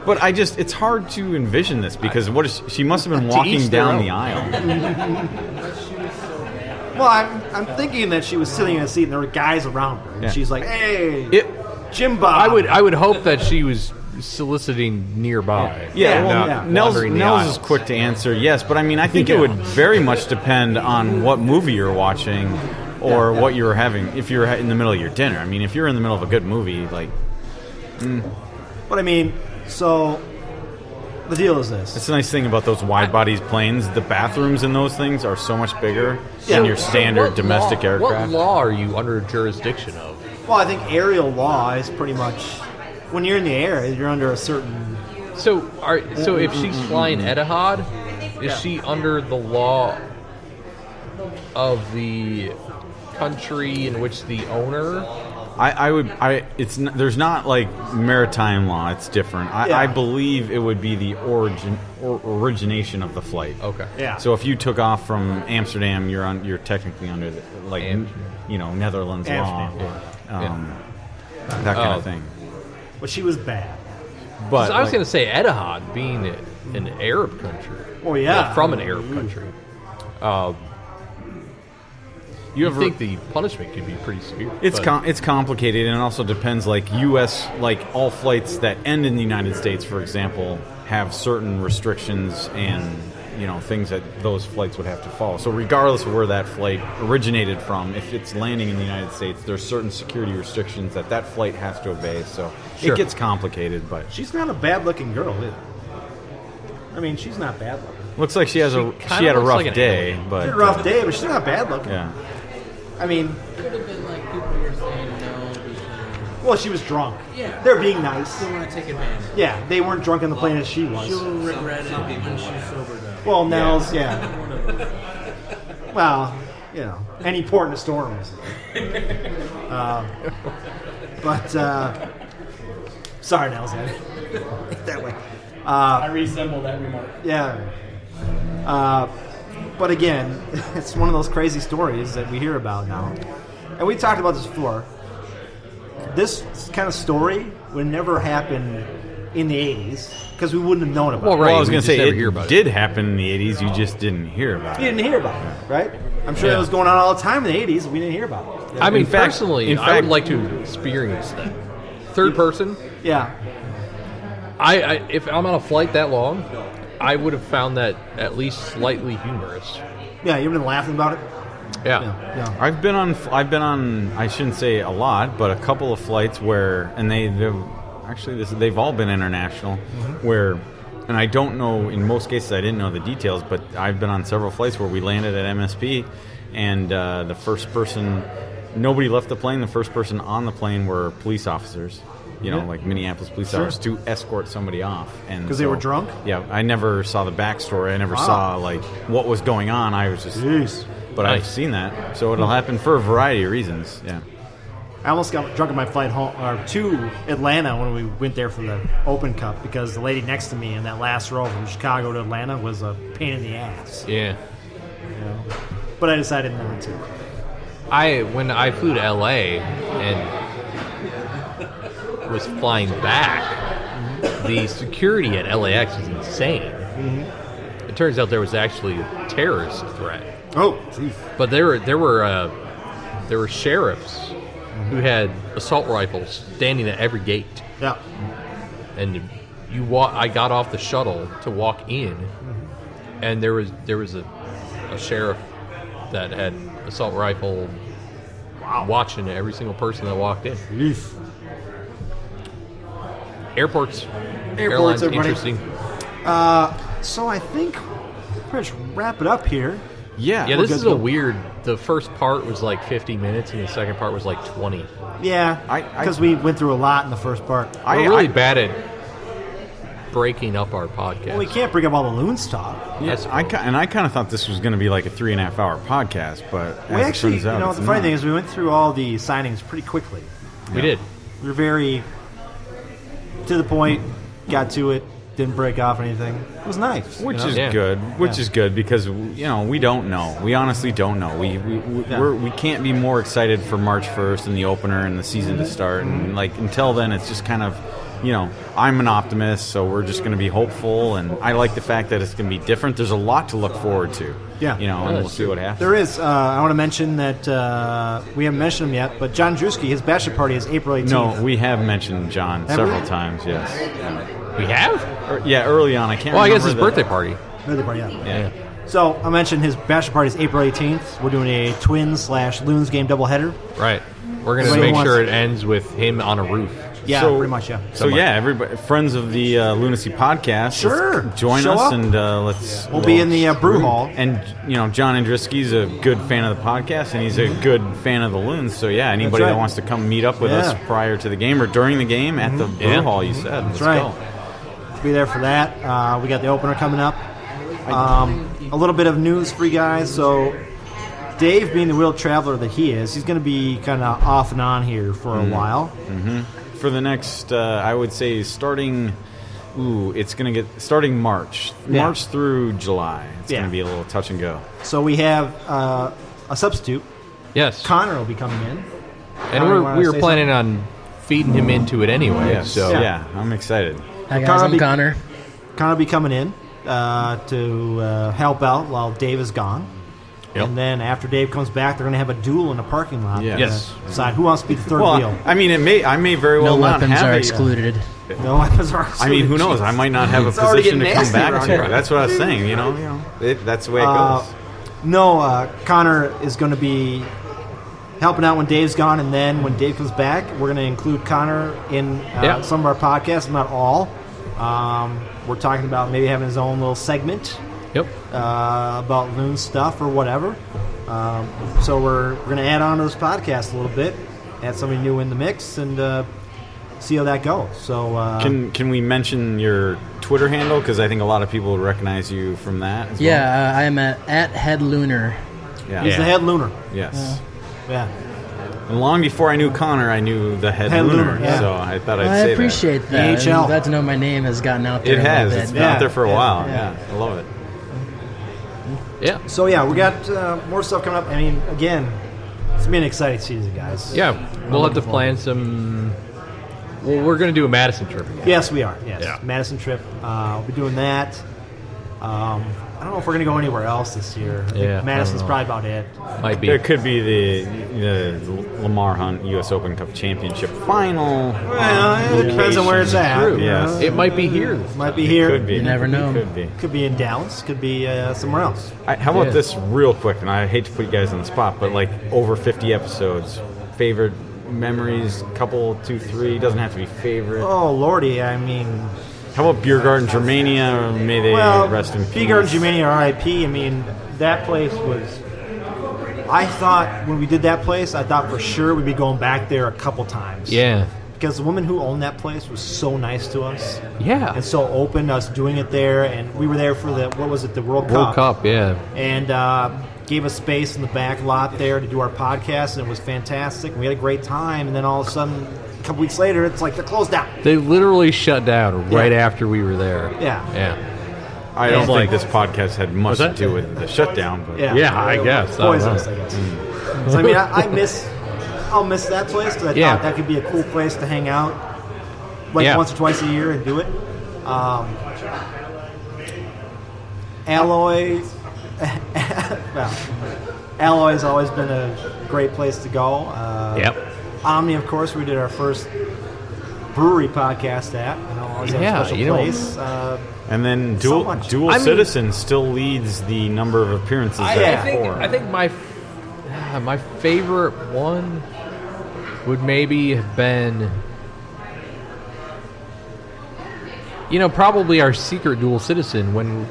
But it's hard to envision this because she must have been walking down the aisle. Well, I'm thinking that she was sitting in a seat and there were guys around her. And she's like, hey, Jim Bob. I would hope that she was soliciting nearby. Nels is quick to answer yes, but I mean, I think it would very much depend on what movie you're watching or what you're having. If you're in the middle of your dinner, I mean, if you're in the middle of a good movie, like. But I mean, so the deal is this. It's a nice thing about those wide-bodies planes. The bathrooms in those things are so much bigger than your standard domestic aircraft. What law are you under jurisdiction of? Well, I think aerial law is pretty much when you're in the air, you're under a certain. So if she's flying Etihad, is she under the law of the country in which the owner? There's not like maritime law. It's different. I believe it would be the origination of the flight. Okay. Yeah. So if you took off from Amsterdam, you're technically under the, Netherlands law. That kind of thing. But she was bad. But I was going to say Etihad being an Arab country. Oh yeah. Well, from an Arab country. You think the punishment could be pretty severe. It's complicated, and it also depends. Like U.S., like all flights that end in the United States, for example, have certain restrictions and things that those flights would have to follow. So regardless of where that flight originated from, if it's landing in the United States, there's certain security restrictions that flight has to obey. So it gets complicated. But she's not a bad-looking girl, either. I mean, she's not bad-looking. Looks like she had a rough day, but she had a rough day, but she's not bad-looking. Yeah. I mean, could have been like people were saying no because. Well, she was drunk. Yeah. They're being nice. They want to take advantage. Yeah, they weren't drunk on the plane as she was. She'll regret it when she's sobered up. Well, Nels, Well, any port in a storm is. Sorry, Nels. That way. I resemble that remark. Yeah. But again, it's one of those crazy stories that we hear about now. And we talked about this before. This kind of story would never happen in the 80s because we wouldn't have known about it. Well, I was going to say, it did happen in the 80s. You just didn't hear about it. You didn't hear about it, right? I'm sure that was going on all the time in the 80s. We didn't hear about it. I mean, personally, I would like to experience that. Third person? Yeah. If I'm on a flight that long, I would have found that at least slightly humorous. Yeah, you've been laughing about it? Yeah. I've been on I shouldn't say a lot, but a couple of flights where, and they've all been international, where, and I don't know, in most cases I didn't know the details, but I've been on several flights where we landed at MSP and the first person, nobody left the plane, the first person on the plane were police officers. Like Minneapolis police officers to escort somebody off, and because they were drunk. Yeah, I never saw the backstory. I never saw like what was going on. I was just, but I've seen that, so it'll happen for a variety of reasons. Yeah, I almost got drunk on my flight home or to Atlanta when we went there for the Open Cup because the lady next to me in that last row from Chicago to Atlanta was a pain in the ass. Yeah, but I decided not to. When I flew to LA and was flying back, the security at LAX is insane. It turns out there was actually a terrorist threat. Oh, geez. But there were sheriffs who had assault rifles standing at every gate. Yeah. And I got off the shuttle to walk in, and there was a sheriff that had assault rifle watching every single person that walked in. Jeez. Airports, airlines, are running. interesting. So I think pretty much wrap it up here. Yeah. Yeah, We're this good is to a go. weird. The first part was like 50 minutes, and the second part was like 20. Yeah, because we went through a lot in the first part. We're really bad at breaking up our podcast. Well, we can't bring up all the Loons talk. Yes, I kind of thought this was going to be like a 3.5 hour podcast, but We as actually, it turns out, the it's funny not. thing is we went through all the signings pretty quickly. We did. We were very to the point, got to it, didn't break off anything. It was nice. Which you know? is Yeah. good. Which Yeah. is good because we don't know. We honestly don't know. We can't be more excited for March 1st and the opener and the season to start. And like until then, it's just kind of, I'm an optimist, so we're just going to be hopeful. And I like the fact that it's going to be different. There's a lot to look forward to. Yeah. And we'll see what happens. There is. I want to mention that we haven't mentioned him yet, but John Drewski, his bachelor party is April 18th. No, we have mentioned John Have several we? times. Yes. We have? Early on. I can't. Well, I guess remember his birthday party. Birthday party, yeah. Yeah. So I mentioned his bachelor party is April 18th. We're doing a Twins/Loons game doubleheader. Right. We're going to Everybody make sure wants- it ends with him on a roof. Yeah, So- pretty much, yeah. So yeah, everybody, friends of the Loonacy Podcast, Sure. let's join Show us up. and let's. We'll be in the brew hall. And John Andriski's a good fan of the podcast, and he's a good fan of the Loons. So yeah, anybody right. that wants to come meet up with us Yeah. prior to the game or during the game at the brew Yeah. hall, you said. Let's right. go. Be there for that. We got the opener coming up. A little bit of news for you guys. So Dave, being the real traveler that he is, he's going to be kind of off and on here for a while. For the next, I would say starting. It's going to get starting March, Yeah. March through July. It's Yeah. going to be a little touch and go. So we have a substitute. Yes. Connor will be coming in. And Connor, you wanna we were say planning on feeding him into it anyway. Yes. So Yeah, I'm excited. Hi guys, Connor I'm be- Connor. Connor will be coming in to help out while Dave is gone. Yep. And then after Dave comes back, they're going to have a duel in the parking lot. Yeah. Yes. Decide who wants to be the third Well, wheel. I mean, I may very No well not weapons have are a, excluded. No weapons are I mean, who knows? I might not have a It's already position to getting come nasty back around to. here. That's what I was saying. That's the way it goes. No, Connor is going to be helping out when Dave's gone, and then when Dave comes back, we're going to include Connor in Yeah. some of our podcasts, not all. We're talking about maybe having his own little segment Yep. about Loon stuff or whatever. So we're going to add on to this podcast a little bit, add somebody new in the mix, and see how that goes. So Can we mention your Twitter handle? Because I think a lot of people would recognize you from that. As Yeah, I am at HeadLooner. Well. Yeah. he's the head Looner. Yes. Yeah. And long before I knew Connor, I knew the head Head Looner. Looner, yeah. So I thought I'd I say appreciate that. AHL. I'm glad to know my name has gotten out there. It a little has. bit. It's been Yeah. out there for a while. Yeah. Yeah. I love it. Yeah. So yeah, we got more stuff coming up. I mean, again, it's been an exciting season, guys. Yeah. We'll have to plan some. Well, we're going to do a Madison trip again. Yes, we are. Yes, Yeah. Madison trip. We'll be doing that. I don't know if we're going to go anywhere else this year. I think Yeah, I Madison's don't know. probably about it. Might be. There could be the Lamar Hunt U.S. Open Cup Championship final. Well, it depends on where it's at. True. you know. It might be here. Might be here. Could be. You never know. Could be. Could be in Dallas. Could be somewhere else. How about Yeah. this real quick? And I hate to put you guys on the spot, but like over 50 episodes, favorite memories, couple, 2, 3, doesn't have to be favorite. Oh lordy, I mean, How about Beer Garden Germania? May they rest in peace. Beer Garden Germania, R.I.P. I mean, that place was. I thought when we did that place, I thought for sure we'd be going back there a couple times. Yeah. Because the woman who owned that place was so nice to us. Yeah. And so open to us doing it there, and we were there for the the World Cup, World Cup, yeah. and gave us space in the back lot there to do our podcast, and it was fantastic. We had a great time, and then all of a sudden, a couple weeks later, it's like they're closed down. They literally shut down right Yeah. after we were there. Yeah. Yeah. I don't It's think like- this podcast had much to that? do with the shutdown. But Yeah, Yeah, I guess. I don't poisonous, know. I guess. So I mean, I'll miss that place because I Yeah. thought that could be a cool place to hang out, like Yeah. once or twice a year and do it. Alloy, well, Alloy's always been a great place to go. Yep. Omni, of course, we did our first brewery podcast at. Always have Yeah, a special you know- place. And then So Dual, much. Dual I mean- Citizen still leads the number of appearances I at think- 4. I think my favorite one would maybe have been probably our secret dual citizen when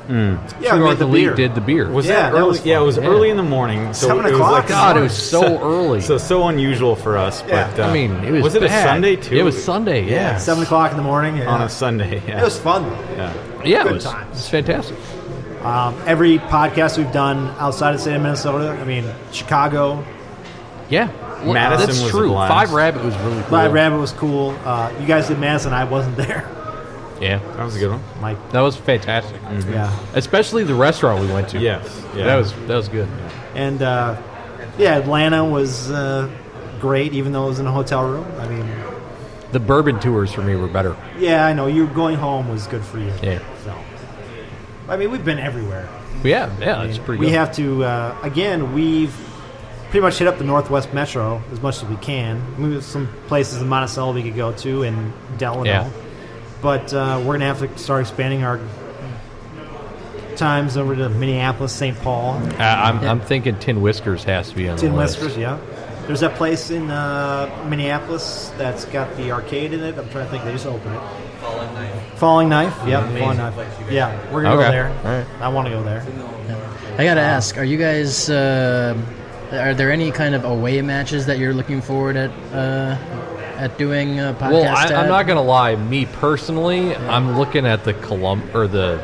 Yeah, we True made North the Elite beer. did the beer. Was Yeah, that that early? was Yeah, it was fun. early in the morning. So 7 it was o'clock? like God, it was so early. So unusual for us. Yeah. But I mean, it was Was it a bad. Sunday too? It was Sunday, yeah. 7 o'clock in the morning. Yeah. on a Sunday. Yeah. It was fun. Yeah. Yeah, Good it was times. fantastic. Every podcast we've done outside of the state of Minnesota, I mean, Chicago, Yeah. Well, Madison that's was a true. blast. 5 Rabbit was really cool. Live Rabbit was cool. You guys did Madison. I wasn't there. Yeah. That was a good one. Mike, That was fantastic. yeah. Especially the restaurant we went to. Yes. Yeah. That was good. And, Atlanta was great, even though it was in a hotel room. I mean, The bourbon tours for me were better. yeah, I know. You going home was good for you. Yeah. So, I mean, we've been everywhere. But yeah, that's pretty We good. have to, again, we've pretty much hit up the Northwest Metro as much as we can. I mean, there's some places in Monticello we could go to and Delano. Yeah. But we're going to have to start expanding our times over to Minneapolis, St. Paul. I'm thinking Tin Whiskers has to be on Tin the list. Whiskers, yeah. There's that place in Minneapolis that's got the arcade in it. I'm trying to think. They just opened it. Falling Knife. Yep, Falling Knife. Yeah, we're going to Okay. go there. All right. I want to go there. I gotta ask, are you guys? Are there any kind of away matches that you're looking forward at doing a podcast? Well, I'm at? not gonna lie. Me personally, I'm looking at the the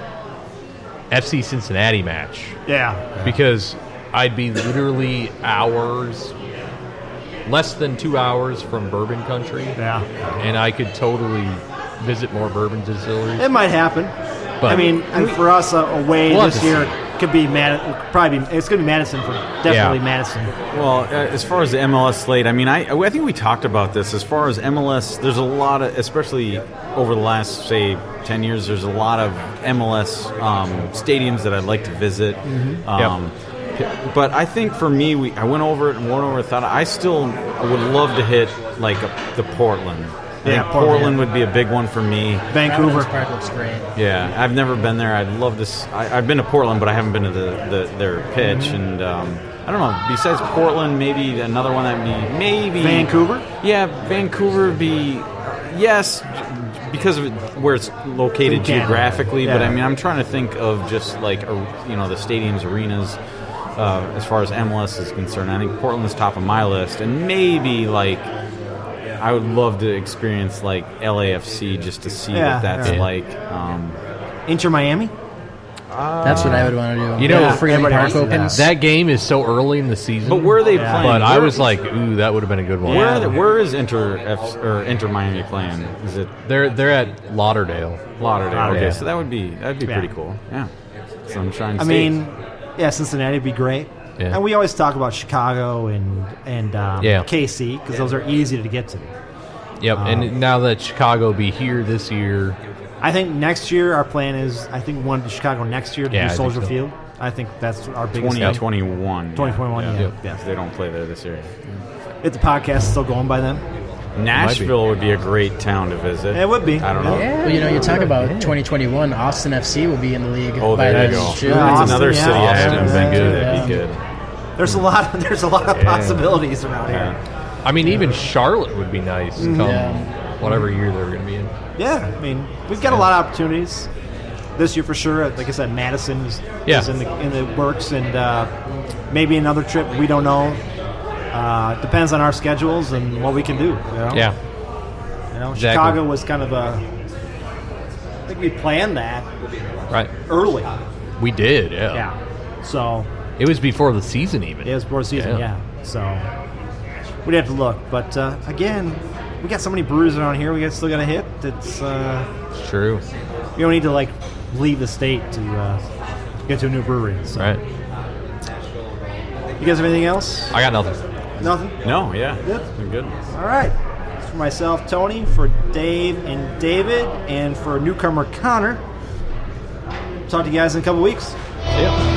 FC Cincinnati match Yeah. because I'd be literally less than 2 hours from Bourbon Country, Yeah. and I could totally visit more bourbon distilleries. It might happen. But- I mean, and for us, away We'll have this to year could be it's going to be Madison for definitely Yeah. Madison. Well, as far as the MLS slate, I mean, I think we talked about this. As far as MLS, there's a lot of, especially over the last, say, 10 years, there's a lot of MLS stadiums that I'd like to visit. But I think for me, I went over it and thought I would love to hit like the Portland. I Yeah, think Portland, Portland yeah. would be a big one for me. Vancouver. Providence Park looks great. Yeah, I've never been there. I'd love to. I've been to Portland, but I haven't been to their pitch. And I don't know. Besides Portland, maybe another one that'd be maybe Vancouver? Yeah, Vancouver would be yes, because of where it's located In Canada. geographically. But Yeah. I mean, I'm trying to think of just like the stadiums, arenas. As far as MLS is concerned, I think Portland's top of my list, and maybe like. I would love to experience like LAFC just to see Yeah, what that's yeah. like. Inter Miami? That's what I would want to do. You know, Before Freedom everybody Park wants to do opens. That game is so early in the season. But where are they Yeah. playing? But I Where- was like, ooh, that would have been a good one. where is Inter Miami playing? Is it They're at Lauderdale. Lauderdale? Lauderdale. Okay, so that'd be pretty cool. Yeah. So I'm trying to I mean, yeah, Cincinnati would be great. Yeah. And we always talk about Chicago and Yeah. KC because those are easy to get to. Yep. And now that Chicago will be here this year, I think next year our plan is we want to Chicago next year to Yeah, I do think Soldier so. Field. I think that's our biggest 2021. 2021, yeah. Yeah. They don't play there this year. If the podcast is still going by then. Nashville would be a great town to visit. It would be. I don't know. Well, you talk about 2021. Austin FC will be in the league. Oh, by there you then, go. too. Yeah, That's Austin, another yeah. city I Austin haven't would been be to. good. That'd be Yeah. good. There's a lot of possibilities around Yeah. here. I mean, even Charlotte would be nice. Come Yeah. whatever year they're going to be in. Yeah, I mean, we've got a lot of opportunities this year for sure. Like I said, Madison is in the works, and maybe another trip. We don't know. Depends on our schedules and what we can do. You know? Yeah. Exactly. Chicago was kind of I think we planned that Right. early. We did. Yeah. Yeah. So It was before the season even. it was before the season. Yeah. Yeah. So we'd have to look, but again, we got so many breweries around here. We still got to hit. It's It's true. we don't need to leave the state to get to a new brewery. So. Right. You guys have anything else? I got nothing. Nothing. No, yeah. Good. They're good. All right. For myself, Tony, for Dave and David, and for newcomer Connor. Talk to you guys in a couple weeks. Yep.